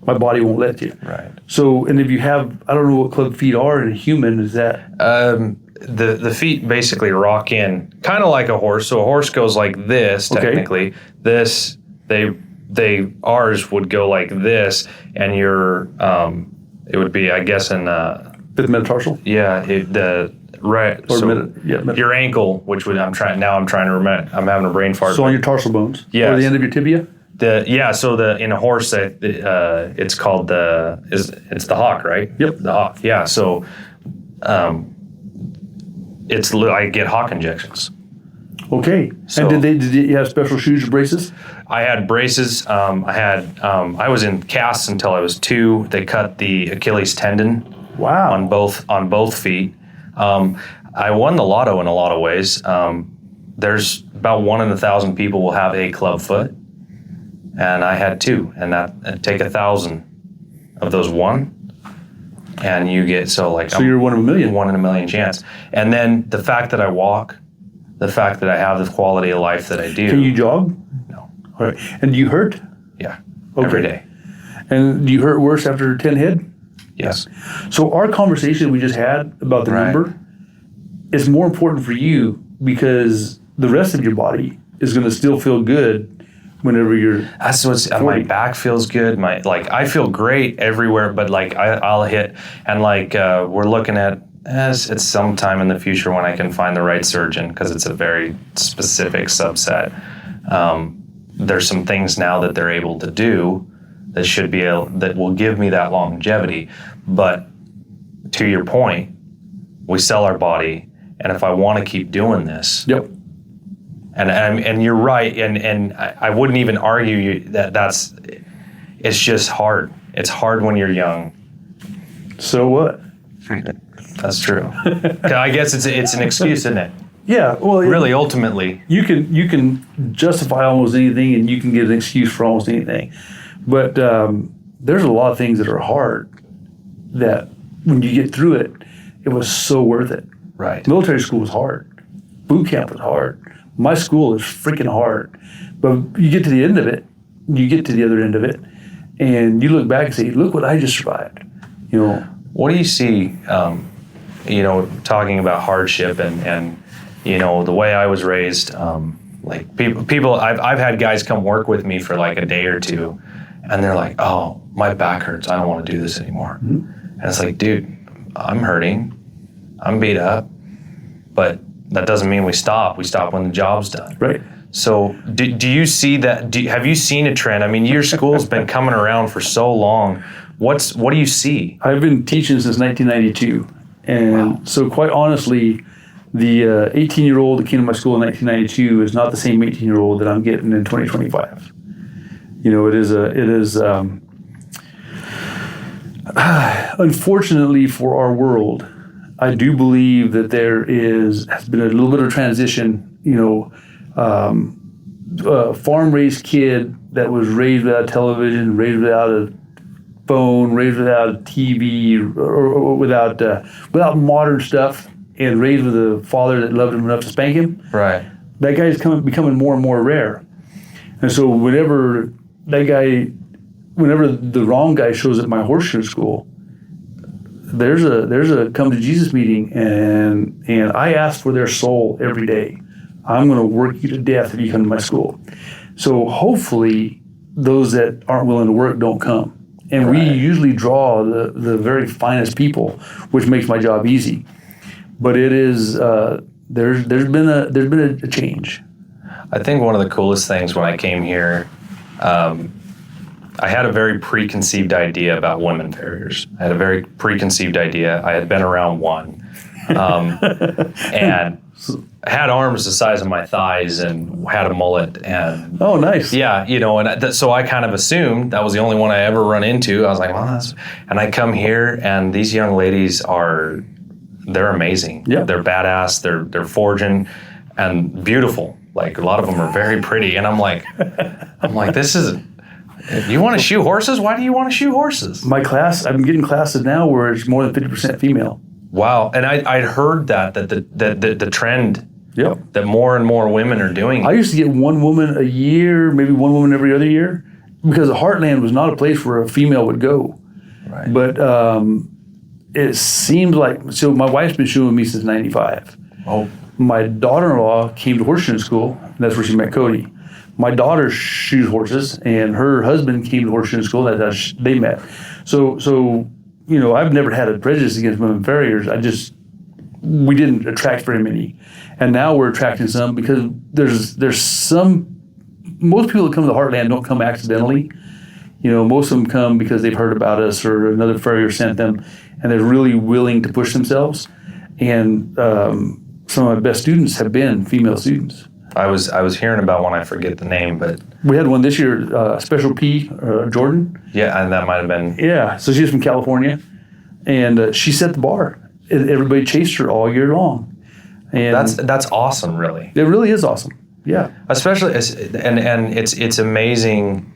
my body won't let you. Right. So, and if you have, I don't know what club feet are in a human, is that? The feet basically rock in, kind of like a horse. So a horse goes like this, technically. Okay. This, ours would go like this, and it would be, I guess, in... Fifth metatarsal? Yeah, right. Or so your ankle, which I'm trying to remember. I'm having a brain fart. So on your tarsal bones? Yeah. Or the end of your tibia? So in a horse, it's called it's the hock, right? Yep. The hock. Yeah. So, I get hock injections. Okay. So, and did you have special shoes or braces? I had braces. I was in casts until I was 2. They cut the Achilles tendon. Wow. On both feet. I won the lotto in a lot of ways. There's about 1 in 1,000 people will have a club foot, and I had 2, and that take 1,000 of those 1, and you get so you're 1 in a million. 1 in a million chance. And then the fact that I walk, the fact that I have the quality of life that I do. Can you jog? No. All right. And do you hurt? Yeah. Okay. Every day. And do you hurt worse after 10 head? Yes. So our conversation we just had about the number is more important for you because the rest of your body is going to still feel good whenever you're. That's what's 40. My back feels good. I feel great everywhere, but I'll hit and we're looking at It's sometime in the future when I can find the right surgeon, because it's a very specific subset. There's some things now that they're able to do that will give me that longevity. But to your point, we sell our body, and if I want to keep doing this, Yep. and you're right, and I wouldn't even argue it's just hard. It's hard when you're young. So what? That's true. I guess it's an excuse, isn't it? Yeah. Well, Really, ultimately. you can justify almost anything, and you can get an excuse for almost anything. But there's a lot of things that are hard that when you get through it, it was so worth it. Right. Military school was hard. Boot camp was hard. My school is freaking hard. But you get to the end of it, you get to the other end of it, and you look back and say, look what I just survived. You know. What do you see, talking about hardship and the way I was raised, like people, I've had guys come work with me for like a day or two, and they're like, oh, my back hurts. I don't want to do this anymore. Mm-hmm. And it's like, dude, I'm hurting. I'm beat up. But that doesn't mean we stop. We stop when the job's done. Right. So do you see that? Have you seen a trend? I mean, your school's been coming around for so long. What do you see? I've been teaching since 1992. And so quite honestly, the 18-year-old that came to my school in 1992 is not the same 18-year-old that I'm getting in 2025. It is unfortunately for our world, I do believe that has been a little bit of transition, a farm-raised kid that was raised without television, raised without a phone, raised without a TV, or without modern stuff, and raised with a father that loved him enough to spank him. Right. That guy's becoming more and more rare. And so whenever the wrong guy shows up at my horseshoe school, there's a come to Jesus meeting, and I ask for their soul every day. I'm going to work you to death if you come to my school. So hopefully those that aren't willing to work don't come. And we usually draw the very finest people, which makes my job easy. But it is there's been a change. I think one of the coolest things when I came here, I had a very preconceived idea about women farriers. I had a very preconceived idea. I had been around one, and had arms the size of my thighs and had a mullet. And oh, nice. Yeah, so I kind of assumed that was the only one I ever run into. I was like, well, and I come here, and these young ladies they're amazing. Yeah. They're badass. They're forging and beautiful. Like a lot of them are very pretty. And I'm like, this is. You want to shoe horses? Why do you want to shoe horses? My class, I'm getting classes now where it's more than 50% female. Wow. And I'd heard that the trend, yep, that more and more women are doing it. I used to get one woman a year, maybe one woman every other year, because the Heartland was not a place where a female would go. Right. But it seems like, so my wife's been shoeing me since 95. Oh. My daughter-in-law came to horseshoe school, and that's where she met Cody. My daughter shoes horses, and her husband came to horseshoe school. That's how they met. So I've never had a prejudice against women farriers. We didn't attract very many, and now we're attracting some because there's some. Most people that come to the Heartland don't come accidentally. Most of them come because they've heard about us or another farrier sent them, and they're really willing to push themselves. And some of my best students have been female students. I was hearing about one, I forget the name, but we had one this year, Special P, Jordan. Yeah, and that might have been. Yeah, so she's from California, and she set the bar. Everybody chased her all year long, and that's awesome, really. It really is awesome. Yeah, especially and it's amazing.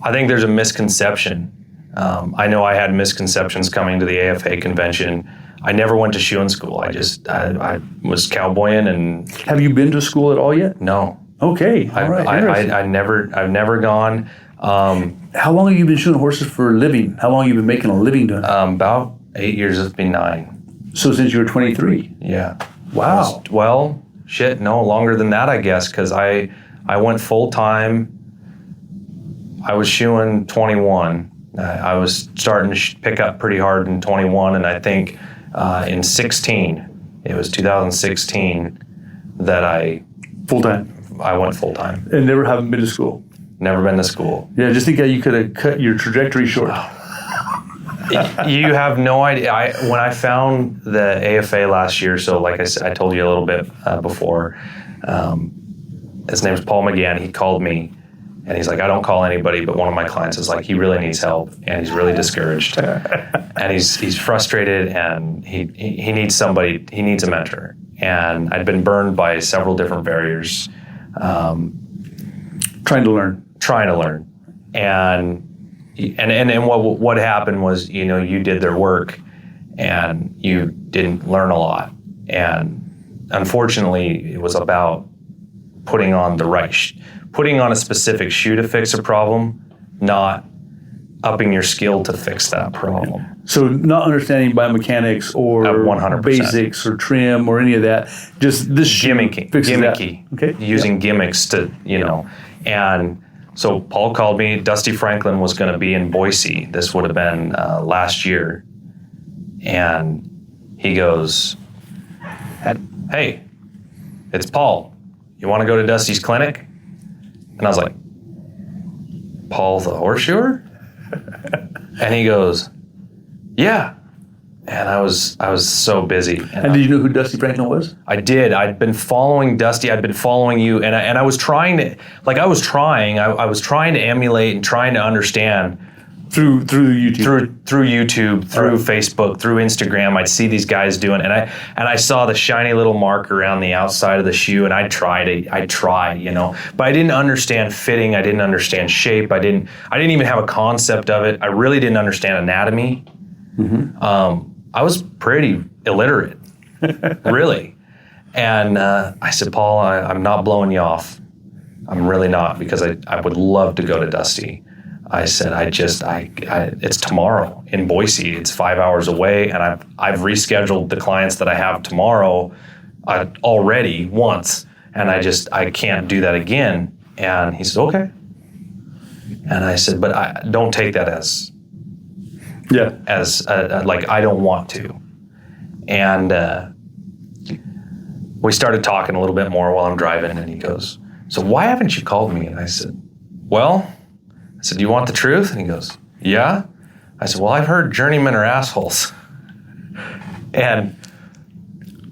I think there's a misconception. I know I had misconceptions coming to the AFA convention. I never went to shoeing school. I was cowboying and. Have you been to school at all yet? No. Okay. All right. I've never gone. How long have you been shoeing horses for a living? How long have you been making a living doing it? About 8 years. It's been 9. So since you were 23. Yeah. Wow. Well, shit. No, longer than that, I guess, because I went full time. I was shoeing 21. I was starting to pick up pretty hard in 21, and I think in 16. It was 2016 that I went full time. And never haven't been to school. Never been to school. Yeah, just think how you could have cut your trajectory short. You have no idea. When I found the AFA last year, so like I said, I told you a little bit before, his name's Paul McGann. He called me and he's like, I don't call anybody, but one of my clients is like, he really needs help and he's really discouraged and he's frustrated and he needs somebody, he needs a mentor. And I'd been burned by several different barriers. Trying to learn. And what happened was, you did their work and you didn't learn a lot. And unfortunately, it was about putting on a specific shoe to fix a problem, not upping your skill to fix that problem. So not understanding biomechanics or 100%. basics or trim or any of that, just this gimmicky. Okay. Using gimmicks to, and so Paul called me. Dusty Franklin was going to be in Boise. This would have been last year. And he goes, hey, it's Paul. You want to go to Dusty's clinic? And I was like, Paul the horseshoer? And he goes, yeah. And I was so busy. And did you know who Dusty Franklin was? I did. I'd been following Dusty. I'd been following you, and I was trying to, I was trying to emulate and trying to understand through YouTube, through YouTube, through Facebook, through Instagram. I'd see these guys doing, and I saw the shiny little mark around the outside of the shoe, and I'd try, but I didn't understand fitting. I didn't understand shape. I didn't even have a concept of it. I really didn't understand anatomy. Mm-hmm. I was pretty illiterate, really. And I said, Paul, I'm not blowing you off. I'm really not, because I would love to go to Dusty. I said, it's tomorrow in Boise. It's 5 hours away, and I've rescheduled the clients that I have tomorrow already once, and I can't do that again. And he said, okay. And I said, but don't take that as I don't want to. And we started talking a little bit more while I'm driving, and he goes, so why haven't you called me? And I said, do you want the truth? And he goes, yeah. I said, well, I've heard journeymen are assholes. And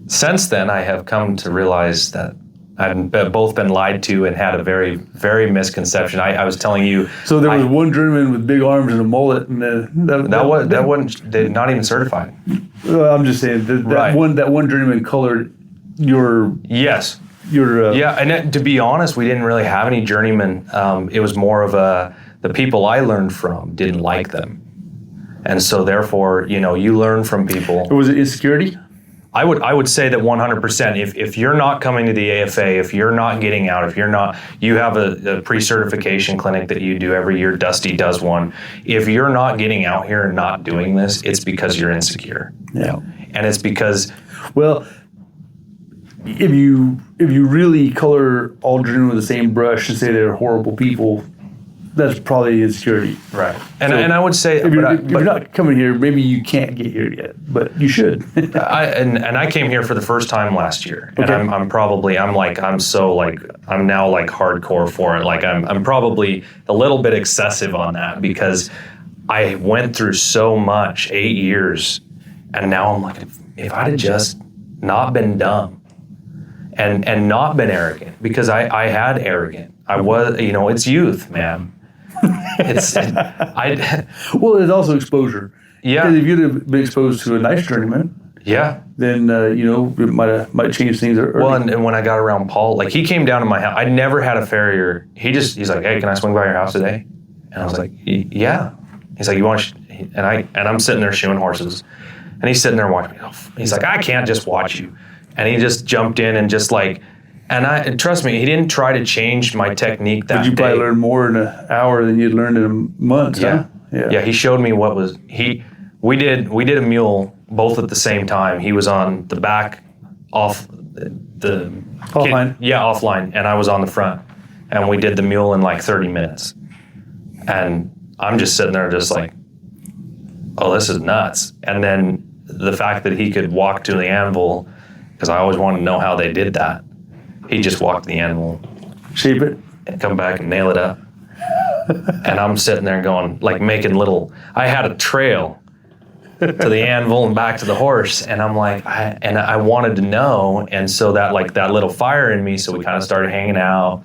since then, I have come to realize that I've both been lied to and had a very, very misconception. I was telling you. So there was one journeyman with big arms and a mullet, and that wasn't, they're not even certified. I'm just saying that one journeyman colored your. Yes. Your. Yeah, and to be honest, we didn't really have any journeymen. It was more of the people I learned from didn't like them, and so therefore, you learn from people. Or was it insecurity? I would say that 100%. If you're not coming to the AFA, if you're not getting out, you have a pre-certification clinic that you do every year. Dusty does one. If you're not getting out here and not doing this, it's because you're insecure. Yeah, and it's because, well, if you really color all journeymen with the same brush and say they're horrible people, that's probably insecurity. Right. And I would say, if you're not coming here, maybe you can't get here yet, but you should. I came here for the first time last year, and okay. I'm now hardcore for it. Like I'm probably a little bit excessive on that, because I went through so much, 8 years, and now I'm like, if I'd have just not been dumb and not been arrogant, because I had arrogant. I was, it's youth, man. Well, it's also exposure. Yeah. Because if you'd have been exposed to a nice journeyman, yeah, then it might change things. Well, and when I got around Paul, like, he came down to my house. I never had a farrier. He's like, hey, can I swing by your house today? And I was like, yeah. He's like, you want? And I'm sitting there shoeing horses, and he's sitting there watching me. He's like, I can't just watch you. And he just jumped in and just like. And trust me, he didn't try to change my technique that day. But you probably learned more in an hour than you'd learned in a month. Yeah. Huh? Yeah. He showed me what was we did a mule both at the same time. He was on the back off the offline. Offline, and I was on the front. And we did the mule in like 30 minutes. And I'm just sitting there just like, oh, this is nuts. And then the fact that he could walk to the anvil, because I always wanted to know how they did that. He just walked the anvil, shape it, and come back and nail it up. And I'm sitting there going, like making little, I had a trail to the anvil and back to the horse. And I'm like, I wanted to know. And so that little fire in me, so we kind of started hanging out.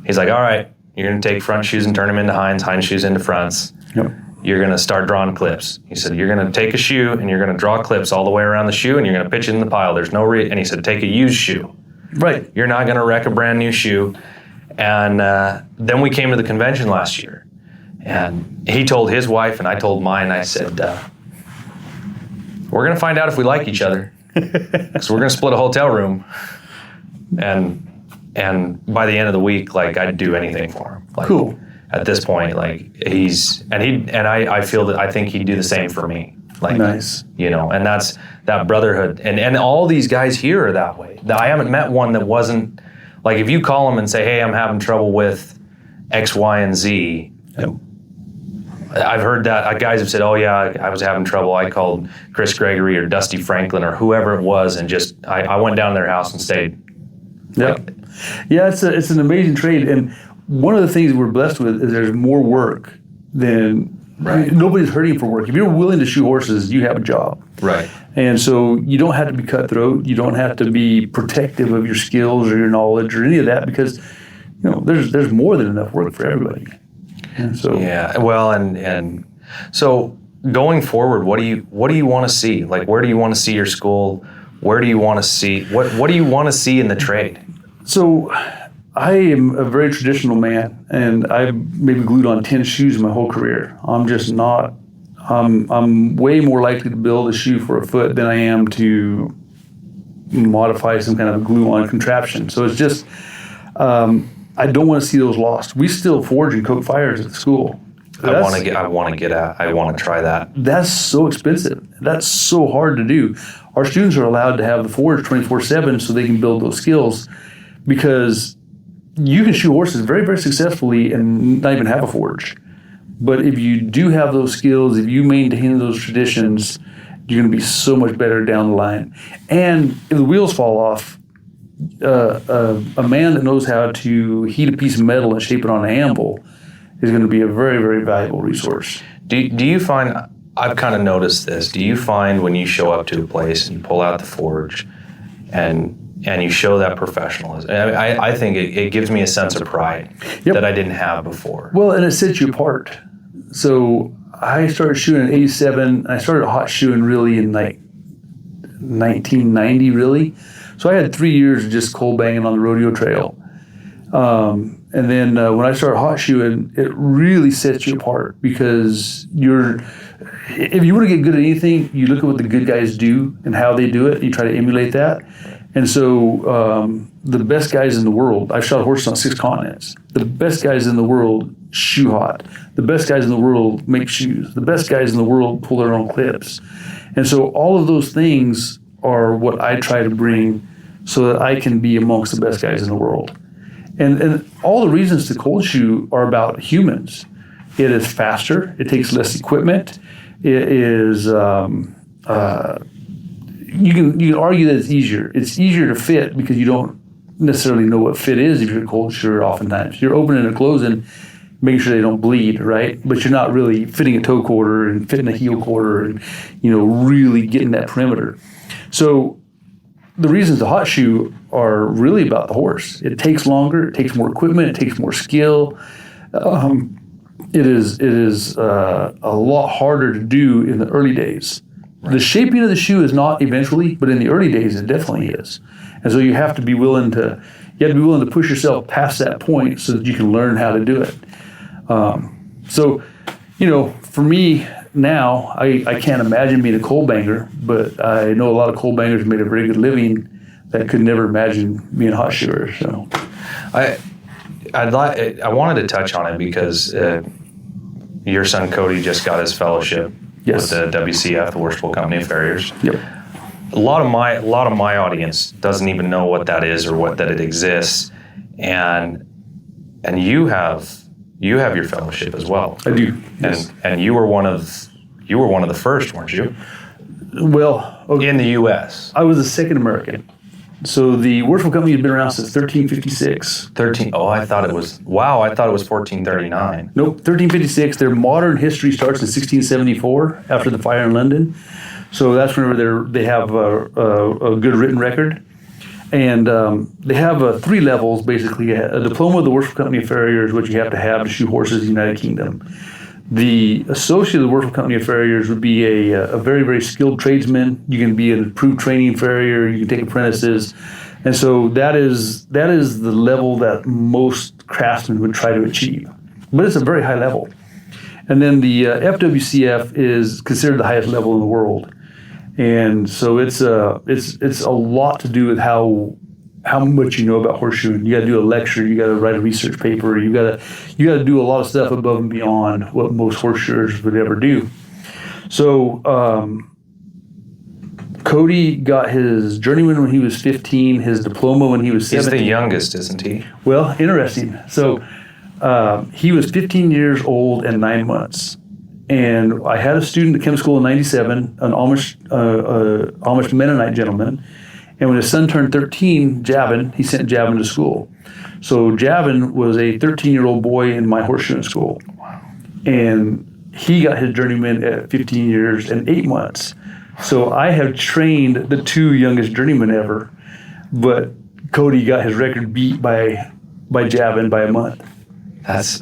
He's like, all right, you're going to take front shoes and turn them into hinds, hind shoes into fronts. Yep. You're going to start drawing clips. He said, you're going to take a shoe and you're going to draw clips all the way around the shoe and you're going to pitch it in the pile. There's no and he said, take a used shoe. Right. You're not going to wreck a brand new shoe. And then we came to the convention last year. And he told his wife and I told mine, I said, we're going to find out if we like each other. Because we're going to split a hotel room. And by the end of the week, like, I'd do anything for him. Like, cool. At this point, like, I feel that I think he'd do the same for me. Like, nice. You know, and that's that brotherhood. And all these guys here are that way. I haven't met one that wasn't, like, if you call them and say, hey, I'm having trouble with X, Y, and Z, yep. I've heard that guys have said, oh yeah, I was having trouble. I called Chris Gregory or Dusty Franklin or whoever it was, and just I went down to their house and stayed. Yeah, yeah, it's an amazing trade, and one of the things we're blessed with is there's more work than nobody's hurting for work. If you're willing to shoe horses, you have a job. Right. And so you don't have to be cutthroat. You don't have to be protective of your skills or your knowledge or any of that, because there's more than enough work for everybody. And so yeah, well, and so going forward, what do you want to see? Like, where do you want to see your school? Where do you want to see what do you want to see in the trade? So I am a very traditional man, and I've maybe glued on 10 shoes my whole career. I'm just not. I'm way more likely to build a shoe for a foot than I am to modify some kind of glue-on contraption. So it's just. I don't want to see those lost. We still forge and coat fires at the school. I want to try that. That's so expensive. That's so hard to do. Our students are allowed to have the forge 24/7 so they can build those skills, because you can shoe horses very, very successfully and not even have a forge. But if you do have those skills, if you maintain those traditions, you're going to be so much better down the line. And if the wheels fall off, a man that knows how to heat a piece of metal and shape it on an anvil is going to be a very, very valuable resource. Do you find, I've kind of noticed this, do you find when you show up to a place and you pull out the forge and you show that professionalism, I think it gives me a sense of pride that I didn't have before. Well, and it sets you apart. So I started shoeing in '87. I started hot shoeing really in like 1990, really. So I had 3 years of just cold banging on the rodeo trail. And then when I started hot shoeing, it really sets you apart, because if you want to get good at anything, you look at what the good guys do and how they do it. You try to emulate that. And so the best guys in the world, I've shot horses on 6 continents. The best guys in the world shoe hot. The best guys in the world make shoes. The best guys in the world pull their own clips. And so all of those things are what I try to bring so that I can be amongst the best guys in the world. And all the reasons to cold shoe are about humans. It is faster. It takes less equipment. It is, you can argue that it's easier. It's easier to fit because you don't necessarily know what fit is if you're a cold shoer oftentimes. You're opening and closing, making sure they don't bleed, right? But you're not really fitting a toe quarter and fitting a heel quarter and, really getting that perimeter. So the reasons to hot shoe are really about the horse. It takes longer. It takes more equipment. It takes more skill. It is a lot harder to do in the early days. Right. The shaping of the shoe is not eventually, but in the early days it definitely is. And so you have to be willing to push yourself past that point so that you can learn how to do it. For me now, I can't imagine being a coal banger, but I know a lot of coal bangers made a very good living that could never imagine being hot shoers. So, I wanted to touch on it because your son Cody just got his fellowship with the WCF, the Worshipful Company of Farriers. Yep. A lot of my audience doesn't even know what that is or that it exists, and you have your fellowship as well. I do. Yes. And you were one of the first, weren't you? Well, okay. in the U.S.? I was the second American. So the Worship Company has been around since 1356. 13. Oh, I thought it was 1439. Nope, 1356. Their modern history starts in 1674 after the fire in London. So that's whenever they have a good written record. And they have 3 levels, basically. A diploma of the Worship Company of Farrier is what you have to shoe horses in the United Kingdom. The associate of the Worship Company of Farriers would be a very, very skilled tradesman. You can be an approved training farrier. You can take apprentices. And so that is the level that most craftsmen would try to achieve. But it's a very high level. And then the FWCF is considered the highest level in the world. And so it's a lot to do with how much you know about horseshoeing. You got to do a lecture. You got to write a research paper. You got to do a lot of stuff above and beyond what most horseshoers would ever do. So Cody got his journeyman when he was 15. His diploma when he was 17. He's the youngest, isn't he? Well, interesting. So he was 15 years old and 9 months. And I had a student that came to school in '97, an Amish Mennonite gentleman. And when his son turned 13, he sent Javin to school. So Javin was a 13-year-old boy in my horseshoeing school. Wow. And he got his journeyman at 15 years and 8 months. So I have trained the 2 youngest journeymen ever, but Cody got his record beat by Javin by a month.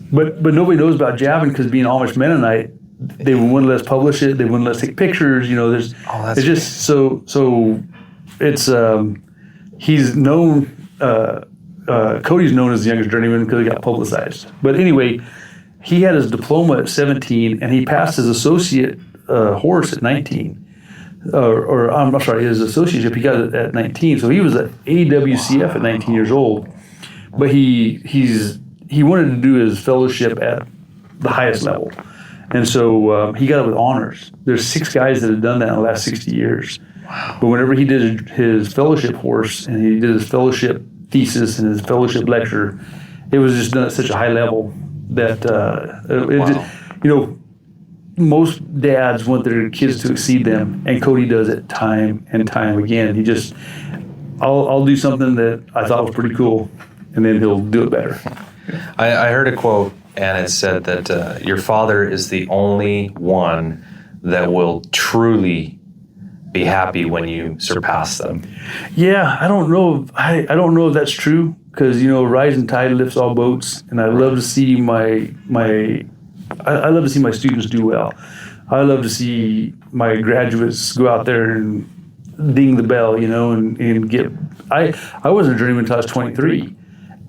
But nobody knows about Javin because being Amish Mennonite, they wouldn't let us publish it. They wouldn't let us take pictures. You know, it's just so. It's he's known. Cody's known as the youngest journeyman because he got publicized. But anyway, he had his diploma at 17, and he passed his associate horse at 19. Or I'm sorry, his associateship he got it at 19. So he was at AWCF at 19 years old. But he wanted to do his fellowship at the highest level. And so he got it with honors. There's 6 guys that have done that in the last 60 years. Wow. But whenever he did his fellowship horse and he did his fellowship thesis and his fellowship lecture, it was just done at such a high level that, most dads want their kids to exceed them, and Cody does it time and time again. He just, I'll do something that I thought was pretty cool, and then he'll do it better. I heard a quote, and it said that your father is the only one that will truly be happy when you surpass them. Yeah, I don't know. I don't know if that's true because rising tide lifts all boats, and I love to see I love to see my students do well. I love to see my graduates go out there and ding the bell, and get. I wasn't a journeyman until I was 23.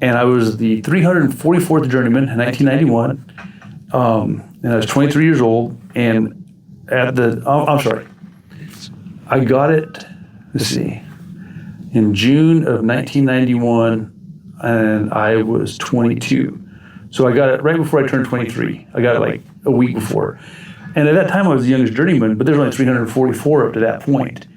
And I was the 344th journeyman in 1991, and I was 23 years old. And I got it. Let's see, in June of 1991, and I was 22. So I got it right before I turned 23. I got it like a week before, and at that time I was the youngest journeyman. But there's only 344 up to that point,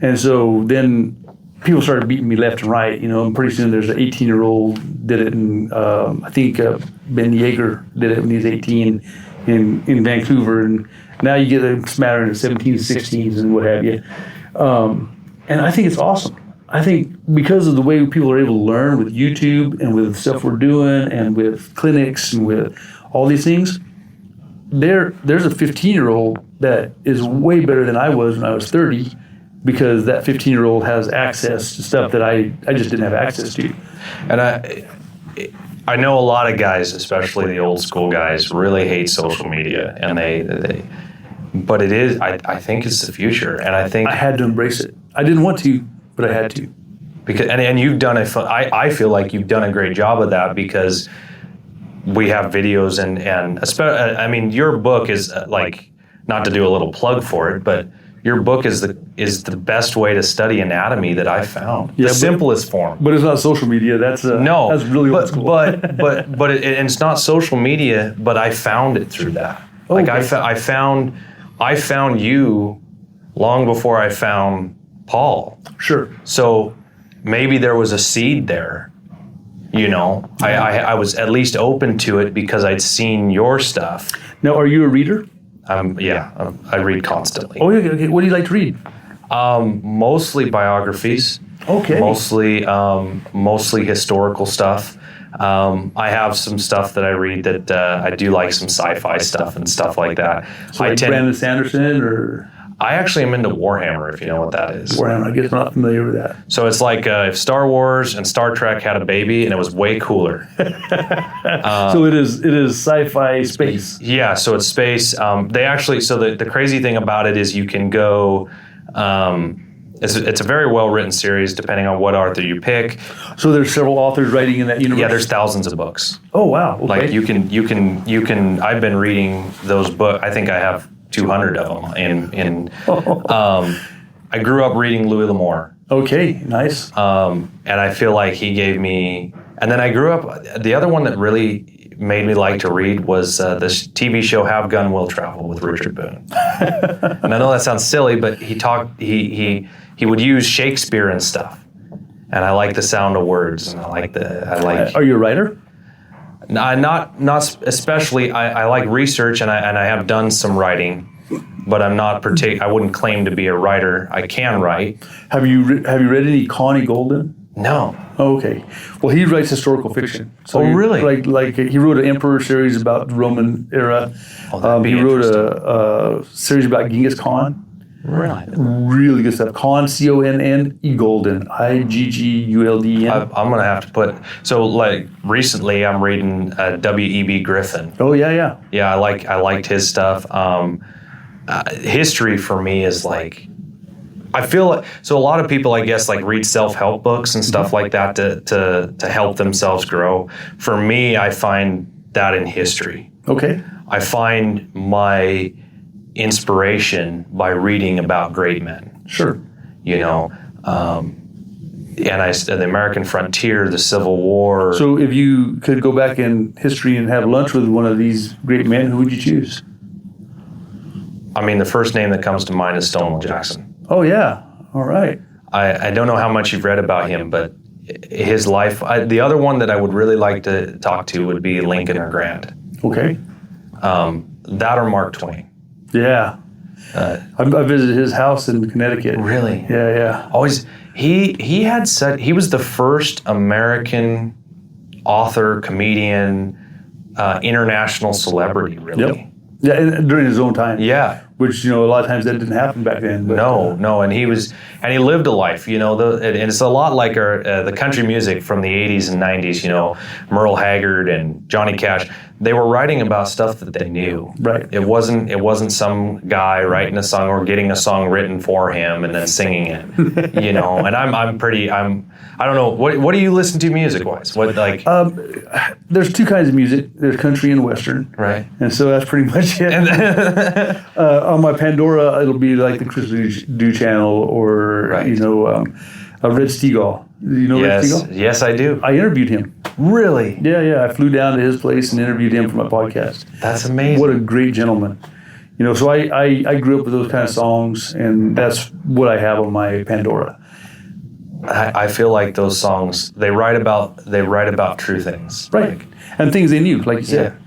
and so then people started beating me left and right, and pretty soon there's an 18-year-old did it, and I think Ben Yeager did it when he was 18 in Vancouver, and now you get a smattering of 17s, 16s, and what have you. And I think it's awesome. I think because of the way people are able to learn with YouTube and with stuff we're doing and with clinics and with all these things, there's a 15-year-old that is way better than I was when I was 30, because that 15-year-old has access to stuff that I just didn't have access to. And I know a lot of guys, especially the old school guys, really hate social media, and but it is. I think it's the future, and I think I had to embrace it. I didn't want to, but I had to. Because and you've done it. I feel like you've done a great job of that, because we have videos and especially, I mean, your book is like, not to do a little plug for it, but your book is the best way to study anatomy that I've found. The simplest form. But it's not social media. That's really old school. But it's not social media. But I found it through that. Like I found you long before I found Paul. Sure. So maybe there was a seed there. I was at least open to it because I'd seen your stuff. Now, are you a reader? I read constantly. Oh, okay. What do you like to read? Mostly biographies. Okay. Mostly historical stuff. I have some stuff that I read that I do like, some sci-fi stuff and stuff like that. So like Brandon Sanderson or? I actually am into Warhammer, if you know what that is. Warhammer, I guess I'm not familiar with that. So it's like if Star Wars and Star Trek had a baby and it was way cooler. So it is sci-fi space. Yeah, so it's space. They actually, so the crazy thing about it is you can go, it's a very well-written series depending on what author you pick. So there's several authors writing in that universe? Yeah, there's thousands of books. Oh, wow. Okay. Like you can, I've been reading those books. I think I have 200 of them. I grew up reading Louis L'Amour. Okay, nice. And I feel like he gave me, and then I grew up, the other one that really made me like to read was this TV show Have Gun Will Travel with Richard Boone. And I know that sounds silly, but he would use Shakespeare and stuff. And I like the sound of words, and Are you a writer? Not especially. I like research, and I have done some writing, but I'm not I wouldn't claim to be a writer. I can write. Have you read any Connie Golden? No. Oh, okay. Well, he writes historical fiction. So really? Like he wrote an Emperor series about the Roman era. He wrote a series about Genghis Khan. Really? Really good stuff. Conn, C-O-N-N-E Golden, I-G-G-U-L-D-E-N. I'm gonna have to put. So like recently, I'm reading W.E.B. Griffin. Oh yeah. Yeah, I liked his stuff. History for me is like, I feel like, so a lot of people, I guess, like read self-help books and stuff like that to help themselves grow. For me, I find that in history. Okay. I find my inspiration by reading about great men. Sure. You know, the American frontier, the Civil War. So if you could go back in history and have lunch with one of these great men, who would you choose? I mean, the first name that comes to mind is Stonewall Jackson. Oh, yeah. All right. I don't know how much you've read about him, but his life, the other one that I would really like to talk to would be Lincoln or Grant. Okay. That or Mark Twain. Yeah. I visited his house in Connecticut. Really? Yeah. Always. He had said he was the first American author, comedian, international celebrity, really. Yep. Yeah, and during his own time. Yeah. Which, a lot of times that didn't happen back then. But, No, and he lived a life, and it's a lot like the country music from the 80s and 90s, Merle Haggard and Johnny Cash. They were writing about stuff that they knew. Right. It wasn't some guy writing a song or getting a song written for him and then singing it, And I don't know, what do you listen to music-wise? What, like? There's two kinds of music. There's country and Western. Right. And so that's pretty much it. On my Pandora, it'll be like the Chris Gregory channel or, right. Red Steagall. You know Red Steagall? Yes, I do. I interviewed him. Really? Yeah. I flew down to his place and interviewed him for my podcast. That's amazing. What a great gentleman. So I grew up with those kind of songs, and that's what I have on my Pandora. I feel like those songs, they write about true things. Right. And things they knew, like you said.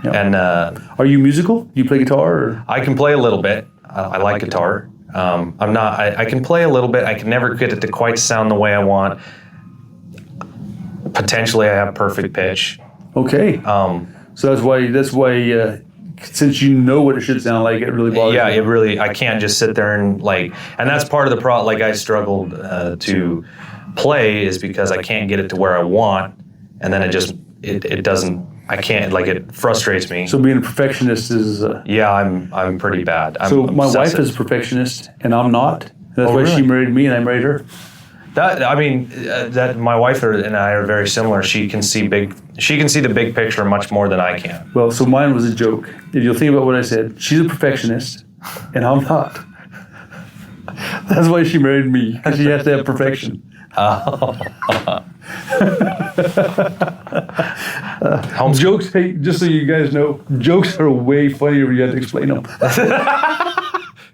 Yeah. And are you musical? Do you play guitar? Or? I can play a little bit. I like guitar. I can play a little bit. I can never get it to quite sound the way I want. Potentially, I have perfect pitch. Okay. So that's why since you know what it should sound like, it really bothers you. Yeah, I can't just sit there and and that's part of the problem. Like I struggled to play is because I can't get it to where I want, and then it doesn't. I can't, it frustrates me. So being a perfectionist is... yeah, I'm pretty bad. So my wife is a perfectionist, and I'm not. That's why she married me, and I married her. That my wife and I are very similar. She can see the big picture much more than I can. Well, so mine was a joke. If you'll think about what I said, she's a perfectionist, and I'm not. That's why she married me, because she has to have perfection. Jokes, hey, just so you guys know, jokes are way funnier when you have to explain them.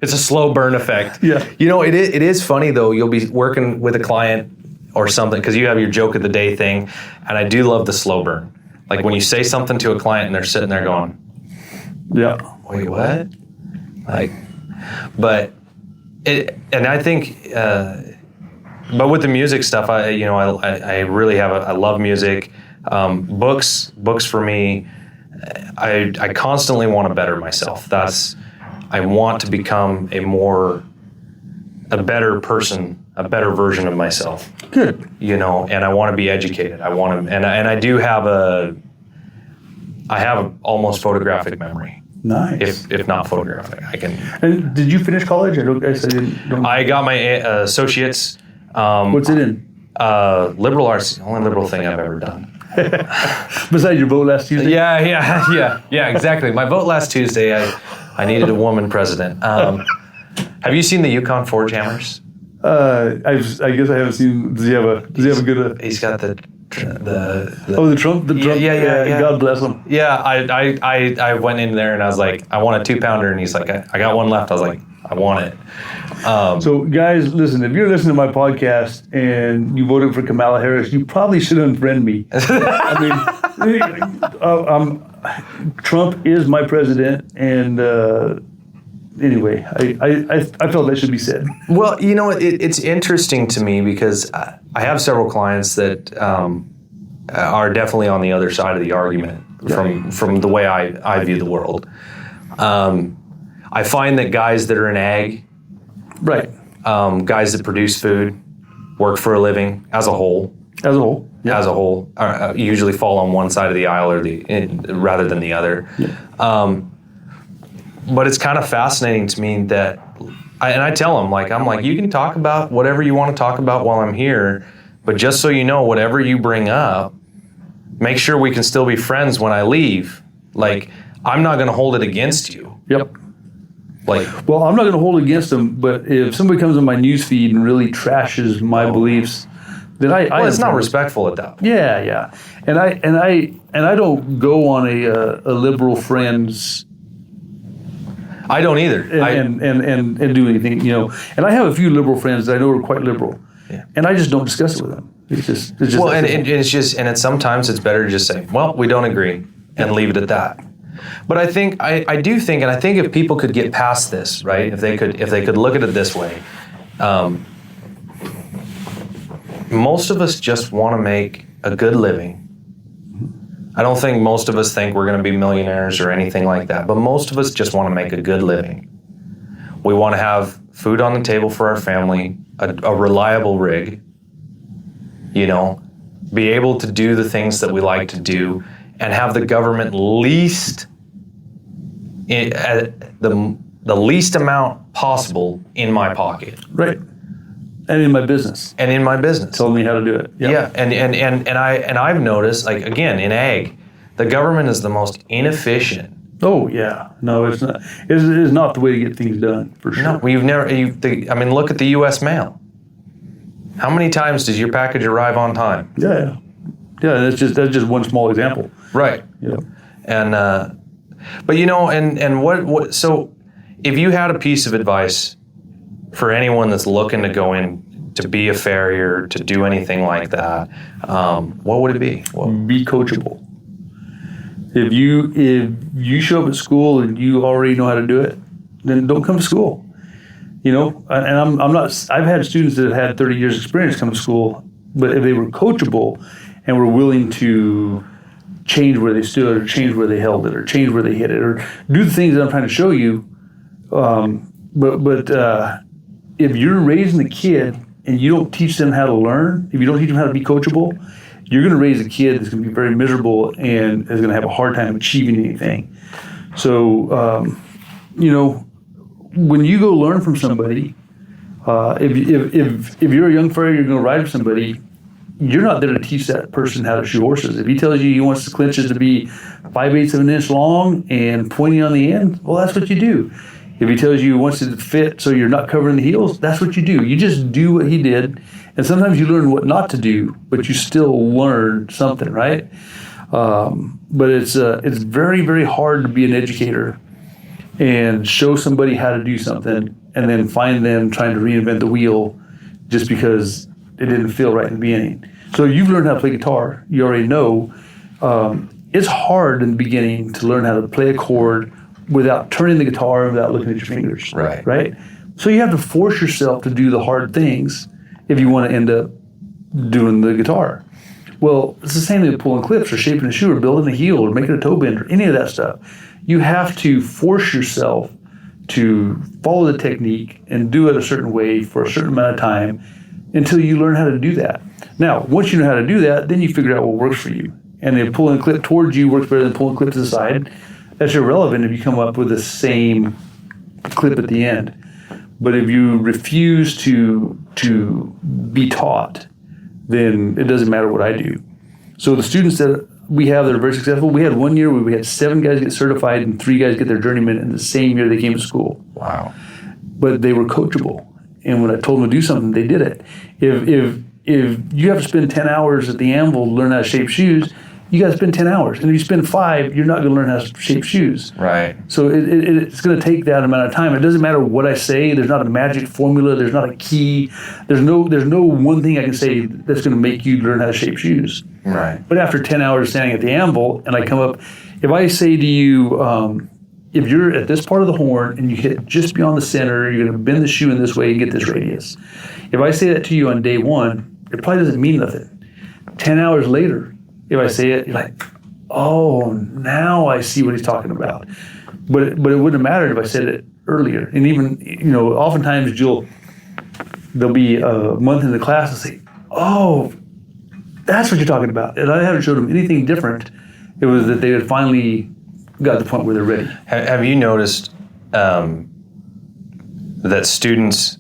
It's a slow burn effect. Yeah. It is funny, though. You'll be working with a client or something, because you have your joke of the day thing, and I do love the slow burn. Like when you say something to a client and they're sitting there going, yeah. Wait, what? And I think, but with the music stuff, I really I love music. Books for me, I constantly want to better myself. I want to become a better person, a better version of myself. Good. And I want to be educated. I want to, and I do have I have almost photographic memory. Nice. If not photographic, I can. And did you finish college? I got my associates. What's it in? Liberal arts, the only liberal thing I've ever done. Besides your vote last Tuesday? Yeah, exactly. My vote last Tuesday, I needed a woman president. Have you seen the Yukon Forge Hammers? I guess I haven't seen. Does he have a good? He's got the Trump. Yeah. God bless him. Yeah, I went in there and I was like, I want a 2-pounder, and he's like, I got one left. I was like, I want it. So guys, listen, if you're listening to my podcast and you voted for Kamala Harris, you probably should unfriend me. I mean, Trump is my president, and anyway, I felt that should be said. Well, it's interesting to me because I have several clients that are definitely on the other side of the argument from the way I view the world. I find that guys that are in ag, right, guys that produce food, work for a living as a whole, usually fall on one side of the aisle rather than the other. Yeah. But it's kind of fascinating to me that, I tell them, I'm like, you can talk about whatever you want to talk about while I'm here, but just so you know, whatever you bring up, make sure we can still be friends when I leave. I'm not going to hold it against you. Yep. Well, I'm not going to hold it against them, but if somebody comes on my news feed and really trashes my beliefs, then it's not respectful at that point. Yeah. And I don't go on a liberal friend's. I don't either. And do anything, And I have a few liberal friends that I know are quite liberal, and I just don't discuss it with them. It's just. Well, and sometimes it's better to just say, well, we don't agree, and leave it at that. But I think I do think, and I think if people could get past this, right? If they could look at it this way, most of us just want to make a good living. I don't think most of us think we're going to be millionaires or anything like that, but most of us just want to make a good living. We want to have food on the table for our family, a reliable rig, be able to do the things that we like to do, and have the government the least amount possible in my pocket. Right. And in my business. Told me how to do it. Yep. Yeah. And I've noticed, again, in ag, the government is the most inefficient. Oh yeah. No, it's not. It is not the way to get things done, for sure. No, look at the U.S. mail. How many times does your package arrive on time? Yeah. That's just one small example. Right. Yeah. And but and what so if you had a piece of advice for anyone that's looking to go in to be a farrier, to do anything like that, what would it be? Be coachable. If you show up at school and you already know how to do it, then don't come to school. And I'm not. I've had students that have had 30 years experience come to school, but if they were coachable and were willing to change where they stood, or change where they held it, or change where they hit it, or do the things that I'm trying to show you. But if you're raising a kid and you don't teach them how to learn, if you don't teach them how to be coachable, you're going to raise a kid that's going to be very miserable and is going to have a hard time achieving anything. So, when you go learn from somebody, if you're a young farrier, you're going to ride with somebody, you're not there to teach that person how to shoe horses. If he tells you he wants the clinches to be 5/8 of an inch long and pointy on the end, well, that's what you do. If he tells you he wants it to fit so you're not covering the heels, that's what you do. You just do what he did. And sometimes you learn what not to do, but you still learn something, right? But it's very, very hard to be an educator and show somebody how to do something and then find them trying to reinvent the wheel just because it didn't feel right in the beginning. So you've learned how to play guitar. You already know. It's hard in the beginning to learn how to play a chord without turning the guitar, without looking at your fingers. Right? So you have to force yourself to do the hard things if you want to end up doing the guitar. Well, it's the same thing with pulling clips or shaping a shoe or building a heel or making a toe bend or any of that stuff. You have to force yourself to follow the technique and do it a certain way for a certain amount of time until you learn how to do that. Now, once you know how to do that, then you figure out what works for you. And if pulling a clip towards you works better than pulling a clip to the side, that's irrelevant if you come up with the same clip at the end. But if you refuse to be taught, then it doesn't matter what I do. So the students that we have that are very successful, we had one year where we had 7 guys get certified and 3 guys get their journeyman in the same year they came to school. Wow. But they were coachable. And when I told them to do something, they did it. If you have to spend 10 hours at the anvil to learn how to shape shoes, you got to spend 10 hours. And if you spend 5, you're not going to learn how to shape shoes. Right. So it's going to take that amount of time. It doesn't matter what I say. There's not a magic formula. There's not a key. There's no one thing I can say that's going to make you learn how to shape shoes. Right. But after 10 hours standing at the anvil, and I come up, if I say to you, if you're at this part of the horn and you hit just beyond the center, you're going to bend the shoe in this way and get this radius. If I say that to you on day 1, it probably doesn't mean nothing. 10 hours later, if I say it, you're like, oh, now I see what he's talking about. But it wouldn't have mattered if I said it earlier. And even, oftentimes there'll be a month into class and say, oh, that's what you're talking about. And I haven't showed them anything different. It was that they had finally got to the point where they're ready. Have you noticed that students,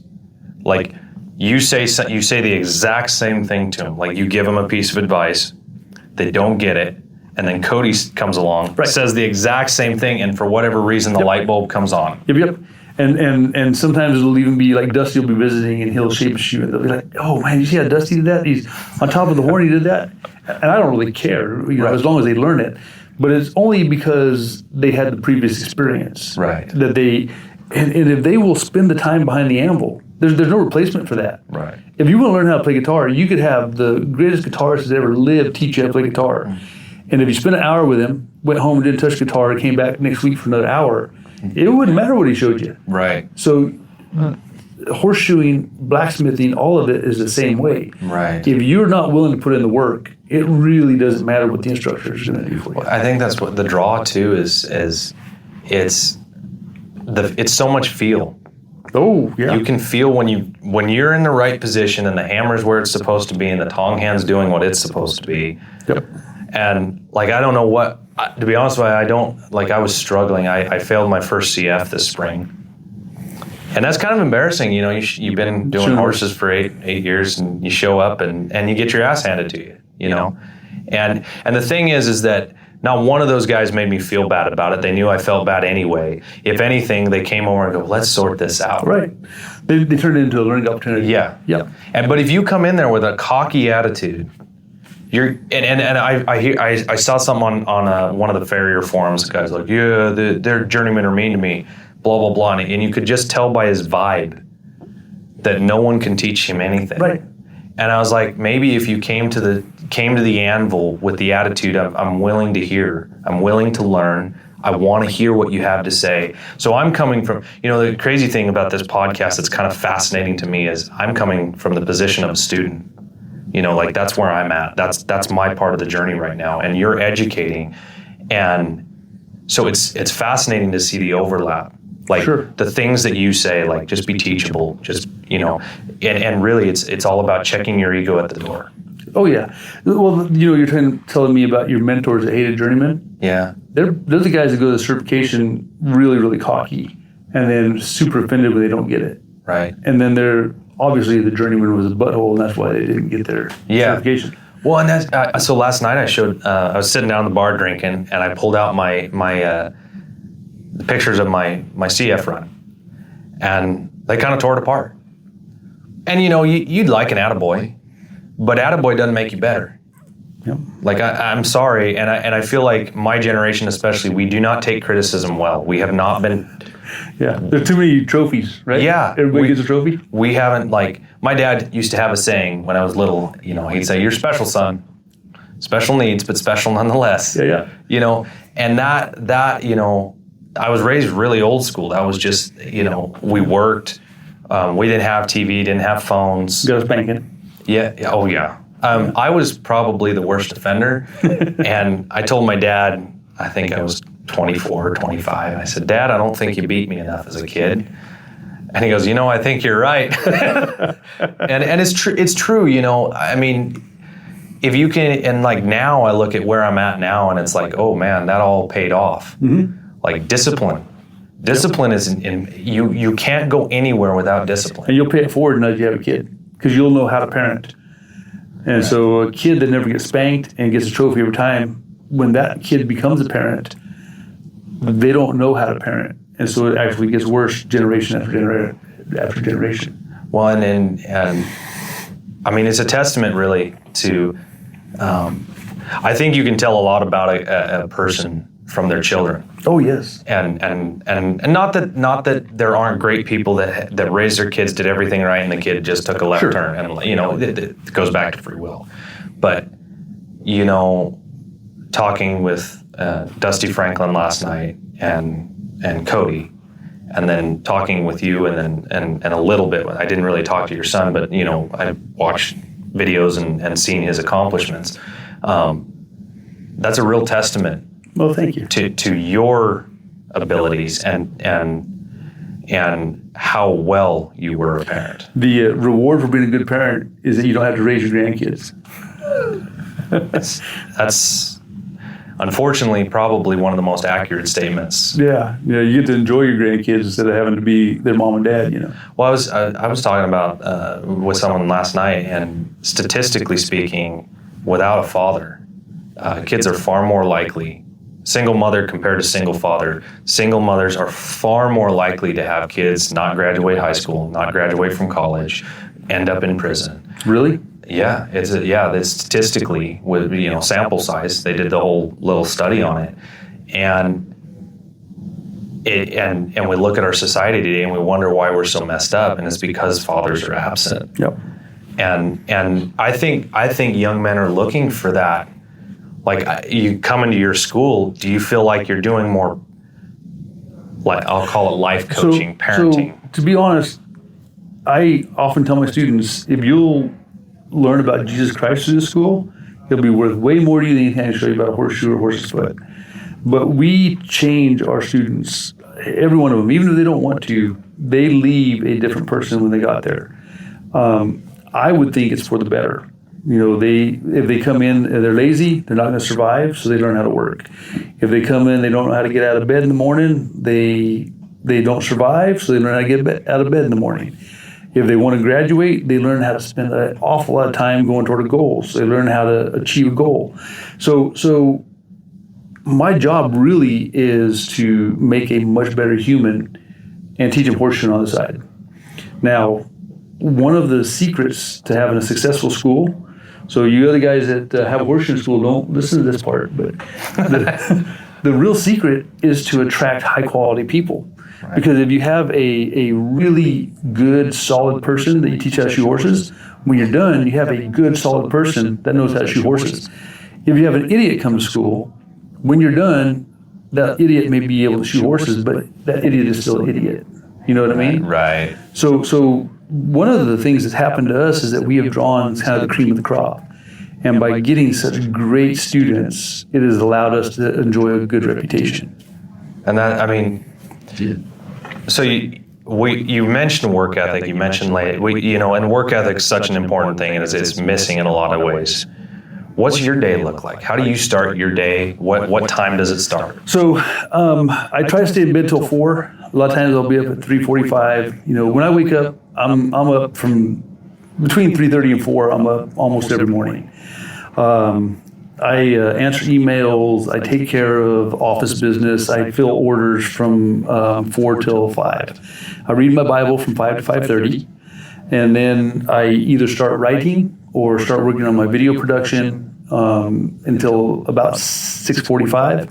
like, you say the exact same thing to them, like you give them a piece of advice, they don't get it, and then Cody comes along, says the exact same thing, and for whatever reason the light bulb comes on. Yep. And sometimes it'll even be like Dusty will be visiting and he'll shape a shoe and they'll be like, oh man, you see how Dusty did that? He's on top of the horn, he did that. And I don't really care, as long as they learn it. But it's only because they had the previous experience. Right. That and if they will spend the time behind the anvil, there's no replacement for that. Right. If you want to learn how to play guitar, you could have the greatest guitarist that ever lived teach you how to play guitar. And if you spent an hour with him, went home and didn't touch guitar, and came back next week for another hour, it wouldn't matter what he showed you. Right. So horseshoeing, blacksmithing, all of it is the same way. Right. If you're not willing to put in the work, it really doesn't matter what the instructor is going to do for you. I think that's what the draw too is it's so much feel. Oh, yeah. You can feel when you're in the right position and the hammer's where it's supposed to be and the tong hand's doing what it's supposed to be. Yep. And like, I don't know what, to be honest with you, I was struggling. I failed my first CF this spring. And that's kind of embarrassing. You've been doing horses for eight years and you show up and you get your ass handed to you, know? And the thing is that not one of those guys made me feel bad about it. They knew I felt bad anyway. If anything, they came over and go, let's sort this out. Right. They turned it into a learning opportunity. Yeah. Yeah. But if you come in there with a cocky attitude, I saw something on one of the Farrier forums. The guy's like, yeah, their journeymen are mean to me, blah, blah, blah. And you could just tell by his vibe that no one can teach him anything. Right. And I was like, maybe if you came to the anvil with the attitude of, I'm willing to hear, I'm willing to learn, I want to hear what you have to say. So I'm coming from, the crazy thing about this podcast that's kind of fascinating to me is I'm coming from the position of a student. That's where I'm at. That's my part of the journey right now. And you're educating. And so it's fascinating to see the overlap. Sure. The things that you say, like just be teachable, just, and really it's all about checking your ego at the door. Oh, yeah. Well, you're telling me about your mentors that hated journeymen. Yeah. They're the guys that go to the certification really, really cocky and then super offended when they don't get it. Right. And then obviously the journeyman was a butthole and that's why they didn't get their certification. Well, and that's, so last night I was sitting down in the bar drinking and I pulled out the pictures of my CF run, and they kind of tore it apart. And you'd like an attaboy, but attaboy doesn't make you better. Yep. I'm sorry, and I feel like my generation especially, we do not take criticism well. We have not been. Yeah, there's too many trophies, right? Yeah, everybody gets a trophy. We haven't my dad used to have a saying when I was little. He'd say, "You're special, son. Special needs, but special nonetheless." Yeah. And that I was raised really old school. That was just, we worked. We didn't have TV, didn't have phones. Got a spanking. Yeah. Oh, yeah. I was probably the worst offender. And I told my dad, I think I was 24 or 25. I said, Dad, I don't think you beat me enough as a kid. And he goes, I think you're right. and it's true, I mean, if you can, and like now I look at where I'm at now and it's like, oh man, that all paid off. Mm-hmm. Like discipline. Discipline is you can't go anywhere without discipline. And you'll pay it forward now that you have a kid because you'll know how to parent. And so a kid that never gets spanked and gets a trophy every time, when that kid becomes a parent, they don't know how to parent. And so it actually gets worse generation after generation. Well, and I mean, it's a testament really to, I think you can tell a lot about a person from their children. Oh, yes. And not that there aren't great people that raised their kids, did everything right, and the kid just took a left turn. And, it goes back to free will. But, talking with Dusty Franklin last night and Cody, and then talking with you and a little bit, I didn't really talk to your son, but, I watched videos and seen his accomplishments. That's a real testament. Well, thank you. To your abilities and how well you were a parent. The reward for being a good parent is that you don't have to raise your grandkids. That's unfortunately probably one of the most accurate statements. Yeah, you get to enjoy your grandkids instead of having to be their mom and dad. Well, I was talking about with someone last night, and statistically speaking, without a father, kids are far more likely. Single mother compared to single father. Single mothers are far more likely to have kids not graduate high school, not graduate from college, end up in prison. Really? Yeah, it's statistically with sample size. They did the whole little study on it, and we look at our society today and we wonder why we're so messed up, and it's because fathers are absent. Yep. And I think young men are looking for that. Like, you come into your school, do you feel like you're doing more, like, I'll call it life coaching, parenting? So, to be honest, I often tell my students, if you'll learn about Jesus Christ through the school, he'll be worth way more to you than anything I can show you about a horseshoe or horse's foot. But we change our students, every one of them, even if they don't want to, they leave a different person when they got there. I would think it's for the better. If they come in and they're lazy, they're not going to survive, so they learn how to work. If they come in, they don't know how to get out of bed in the morning, they don't survive, so they learn how to get out of bed in the morning. If they want to graduate, they learn how to spend an awful lot of time going toward a goal, so they learn how to achieve a goal. So my job really is to make a much better human and teach them horseshoeing on the side. Now, one of the secrets to having a successful school, so you other guys that have horseshoe school, don't listen to this part, but the real secret is to attract high-quality people. Right. Because if you have a really good, solid person that you teach how to shoe horses, when you're done, you have a good, solid person that knows how to shoe horses. If you have an idiot come to school, when you're done, that idiot may be able to shoe horses, but that idiot is still an idiot. You know what I mean? Right. So one of the things that's happened to us is that we have drawn kind of the cream of the crop. And by getting such great students, it has allowed us to enjoy a good reputation. And that, I mean, so you mentioned work ethic, you mentioned and work ethic is such an important thing, and it's missing in a lot of ways. What's your day look like? How do you start your day? What time does it start? So I try to stay in bed till 4. A lot of times I'll be up at 3:45. When I wake up, I'm up from between 3:30 and 4. I'm up almost every morning. I answer emails. I take care of office business. I fill orders from 4 till 5. I read my Bible from 5 to 5:30, and then I either start writing or start working on my video production until about 6:45.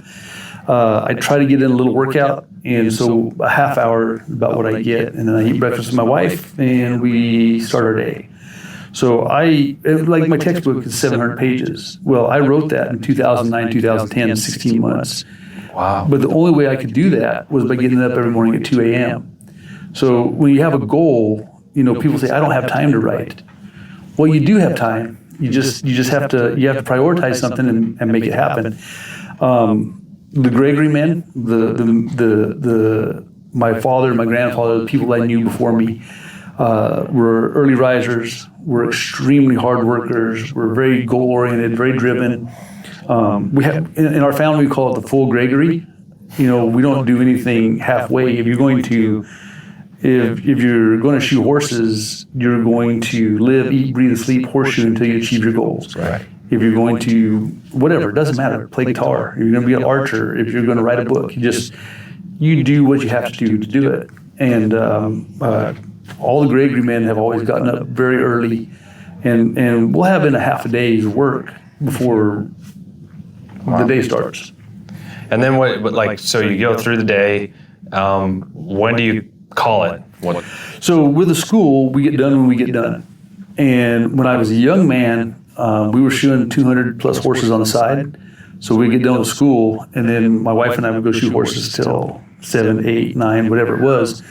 I try to get in a little workout, and so a half hour about what I get, and then I eat breakfast with my wife, and we start our day. So like my textbook is 700 pages. Well, I wrote that in 2009, 2010, 16 months. Wow. But the only way I could do that was by getting up every morning at 2 a.m. So when you have a goal, people say, I don't have time to write. Well, you do have time. You just have to prioritize something and make it happen. The Gregory men, my father and my grandfather, the people I knew before me, were early risers, were extremely hard workers, were very goal oriented, very driven. We have in our family we call it the full Gregory. We don't do anything halfway. If you're going to shoe horses, you're going to live, eat, breathe, and sleep horseshoe until you achieve your goals. Right. If you're going to whatever, it doesn't matter. Play guitar. If you're going to be an archer. If you're going to write a book, you do what you have to do it. And all the Gregory men have always gotten up very early, and we'll have in a half a day's work before the day starts. And then so you go through the day. When do you call it? What? So with the school, we get done when we get done. And when I was a young man, we were shoeing 200 plus horses on the side. So we get done with school, and then my wife and I would go shoe horses till 7, 8, 9, whatever it was.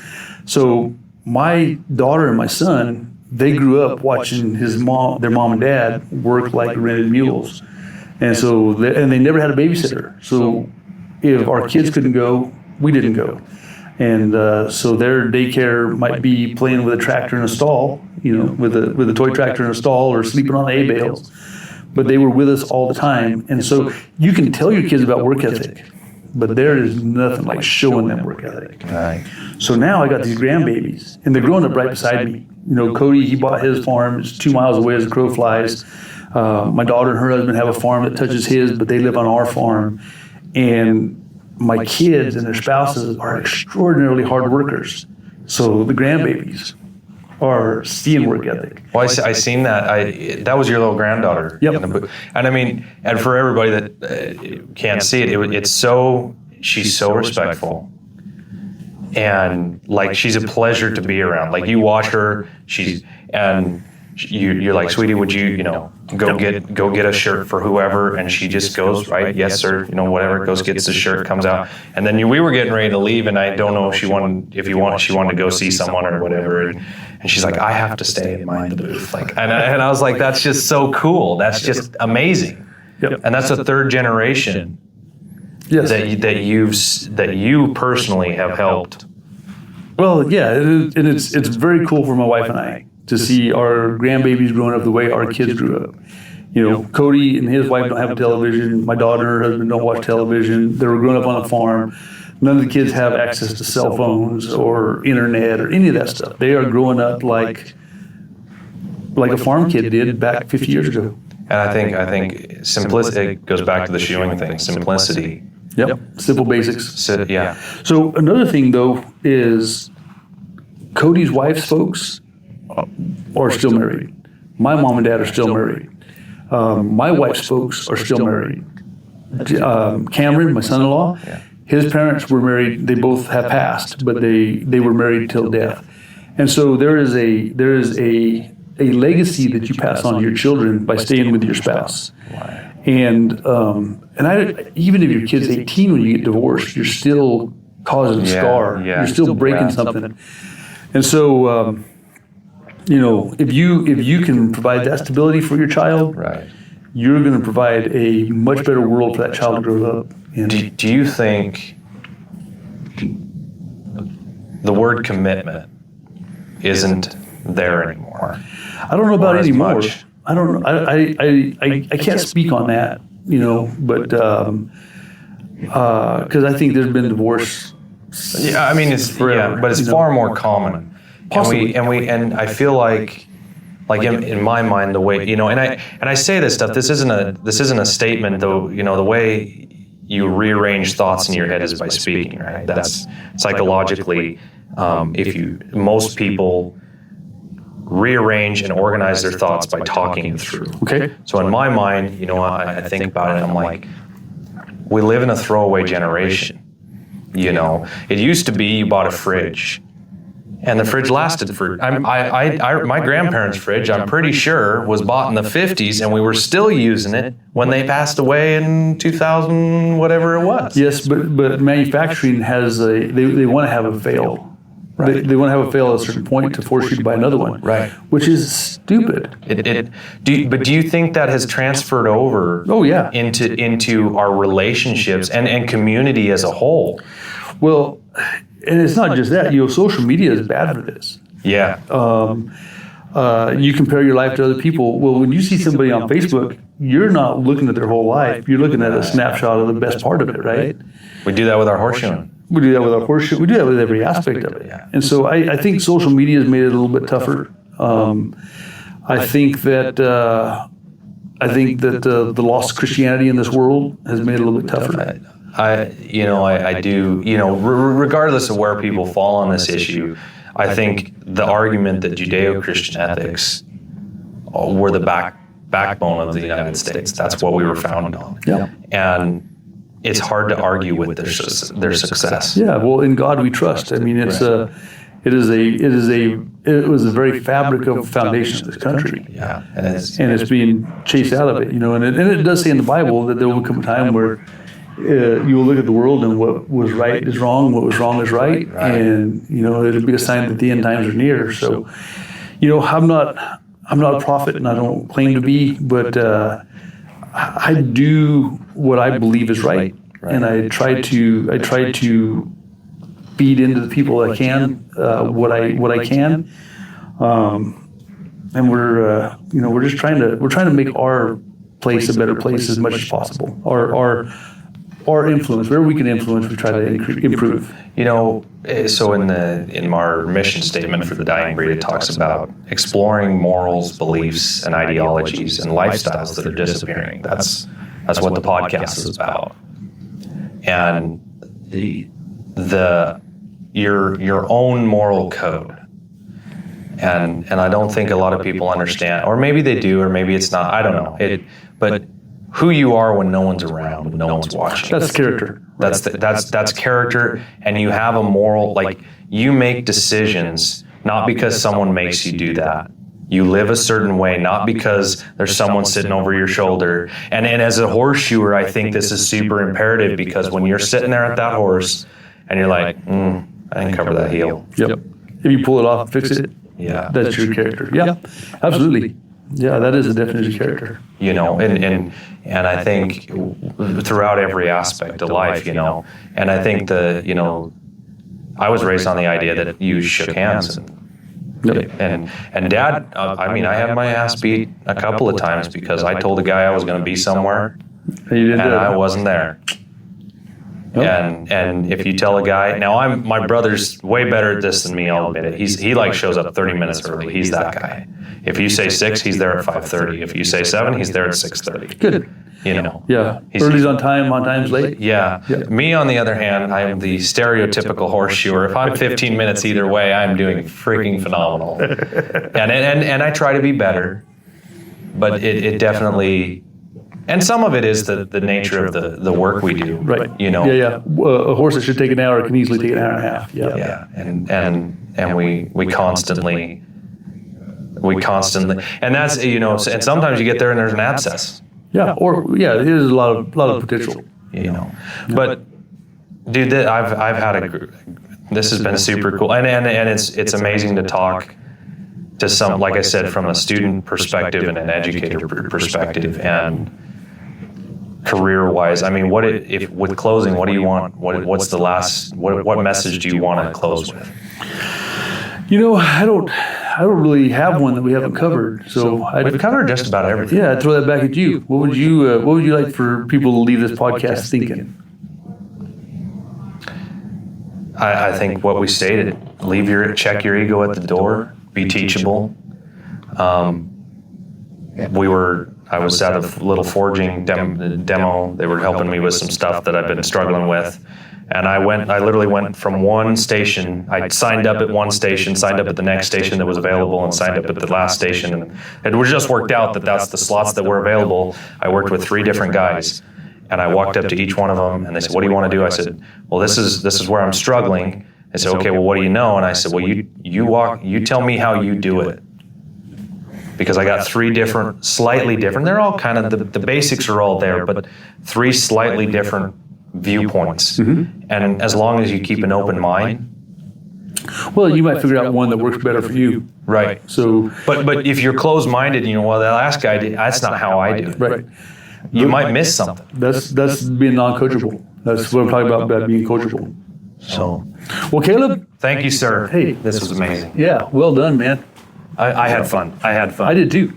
So my daughter and my son, they grew up watching their mom and dad work like rented mules. And so they never had a babysitter. So if our kids couldn't go, we didn't go. And so their daycare might be playing with a tractor in a stall, with a toy tractor in a stall, or sleeping on the hay bales. But they were with us all the time. And so you can tell your kids about work ethic, but there is nothing like showing them work ethic. Right. So now I got these grandbabies, and they're growing up right beside me. Cody, he bought his farm. It's 2 miles away as the crow flies. My daughter and her husband have a farm that touches his, but they live on our farm. And my kids and their spouses are extraordinarily hard workers. So the grandbabies are seeing work ethic. Well, I seen that. That was your little granddaughter. Yep. And I mean, and for everybody that can't see it, she's so respectful. And like, she's a pleasure to be around. Like, you watch her, you're like, sweetie, would you, go get a shirt for whoever, and she just goes, right, yes sir, whatever, goes, gets the shirt, comes out, and then we were getting ready to leave, and I don't know if she wanted to go see someone or whatever, and she's like, I have to stay and mind the booth, like, and I was like, that's just so cool, that's just amazing. Yep. And that's a third generation. Yes. that you personally have helped. Well, yeah, and it's very cool for my wife and I to see our grandbabies growing up the way our kids grew up. Cody and his wife don't have a television. My daughter and her husband don't watch television. They were growing up on a farm. None of the kids have access to cell phones or internet or any of that stuff. They are growing up like a farm kid did back 50 years ago. And I think simplicity, it goes back to the shoeing thing, simplicity. Yep. Simple basics. Yeah. So another thing, though, is Cody's wife's folks are still married. My mom and dad are still married. My wife's folks are still married. Cameron, my son-in-law, his parents were married. They both have passed, but they were married till death. And so there is a legacy that you pass on to your children by staying with your spouse. And even if your kid's 18 when you get divorced, you're still causing a scar. Yeah. You're still breaking something. And so, if you can provide that stability for your child, Right. you're going to provide a much better world for that child to grow up in. Do you think the word commitment isn't there anymore? I don't know about as anymore. much? I don't know. I can't speak on that, but because I think there's been divorce. Yeah, I mean, it's forever, but it's far more common. Possibly. And I feel like in my mind, the way, and I say this stuff, this isn't a statement, though, the way you rearrange thoughts in your head is by speaking, right? That's psychologically, most people rearrange and organize their thoughts by talking it through. Okay. So in my mind, I think about it and I'm like, we live in a throwaway generation. It used to be you bought a fridge And the fridge lasted for, my grandparents' fridge, I'm pretty sure, was bought in the 50s, and we were still using it when they passed away in 2000, whatever it was. Yes, but manufacturing has they want to have a fail. Right. They want to have a fail at a certain point to force you to buy another one. Right. Which is stupid. But do you think that has transferred over? Oh, yeah. into our relationships and community as a whole? Well, and it's not just that. Social media is bad for this. Yeah. You compare your life to other people. Well, when you see somebody on Facebook, you're not looking at their whole life. You're looking at a snapshot of the best part of it, right? We do that with our horseshoeing. We do that with our horseshoe. We do that with every aspect of it. Yeah. And so I think social media has made it a little bit tougher. I think that the loss of Christianity in this world has made it a little bit tougher. I do. Regardless of where people fall on this issue, I think the argument that Judeo-Christian ethics were the backbone of the United States. That's what we were founded on. Yeah. And it's hard to argue with their success. Yeah. Well, in God we trust. I mean, it was the very fabric of foundation of this country. Yeah. And it's being chased out of it. And it does say in the Bible that there will come a time where you will look at the world and what was right is wrong, what was wrong is right. And it'll be a sign that the end times are near. So, I'm not a prophet, and I don't claim to be, but I do what I believe is right. And I try to feed into the people I can what I can. And we're just trying to make our place a better place as much as possible. Our influence, wherever we can influence, we try to improve. So in our mission statement for the Dying Breed, it talks about exploring morals, beliefs, and ideologies and lifestyles that are disappearing. That's what the podcast is about. And your own moral code. And I don't think a lot of people understand, or maybe they do, or maybe it's not. I don't know. But who you are when no one's around, when no one's watching. That's character. That's character, and you have a moral, you make decisions not because someone makes you do that. You live a certain way, not because there's someone sitting over your shoulder. And as a horseshoer, I think this is super imperative, because when you're sitting there at that horse and you're like, I didn't cover that heel. Yep. If you pull it off, fix it. Yeah. That's your character. Yeah, absolutely. Yeah, that is the definition of character. And I think throughout every aspect of life, and I think I was raised on the idea that you shook hands. And Dad, I had my ass beat a couple of times because I told a guy I was going to be somewhere, and I wasn't there. Nope. And if you tell a guy, now my brother's way better at this than me, I'll admit it. He shows up 30 minutes early. He's that guy. If you say 6, he's there at 5:30. If you say 7, he's there at 6:30. Good. Yeah. Early's on time, on time's late. Yeah. Me, on the other hand, I am the stereotypical horseshoer. If I'm 15 minutes either way, I'm doing freaking phenomenal. And I try to be better, but it definitely. And some of it is the nature of the work we do. Right. Yeah. A horse that should take an hour can easily take an hour and a half. Yeah. Yeah. And we constantly, and that's, and sometimes you get there and there's an abscess. Yeah. There's a lot of potential. But dude, I've had this has been super cool. And it's amazing to talk to some, like I said, from a student perspective and an educator perspective, and career-wise. With closing, what do you want? What's the last? What message do you want to close with? I don't really have one that we haven't covered. So we've covered just about everything. Yeah, I'd throw that back at you. What would you like for people to leave this podcast thinking? I think what we stated: check your ego at the door. Be teachable. I was at a little forging demo. They were helping me with some stuff that I've been struggling with. And I literally went from one station. I signed up at one station, signed up at the next station that was available, and signed up at the last station. And it was just worked out that that's the slots that were available. I worked with 3 different guys. And I walked up to each one of them, and they said, "What do you want to do?" I said, "Well, this is where I'm struggling." They said, okay, well, what do you know? And I said, well, you tell me how you do it. Because I got three different, slightly different, they're all kind of, the basics are all there, but three slightly different viewpoints. And as long as you keep an open mind. Well, you might figure out one that works better for you. Right. So, but if you're closed-minded, well, that last guy did, that's not how I do it. right. You might miss something. That's being non-coachable. That's what I'm talking about being coachable. So, Well, Caleb. thank you, sir. Hey, this was amazing. Yeah, well done, man. I had fun. I had fun. I did too.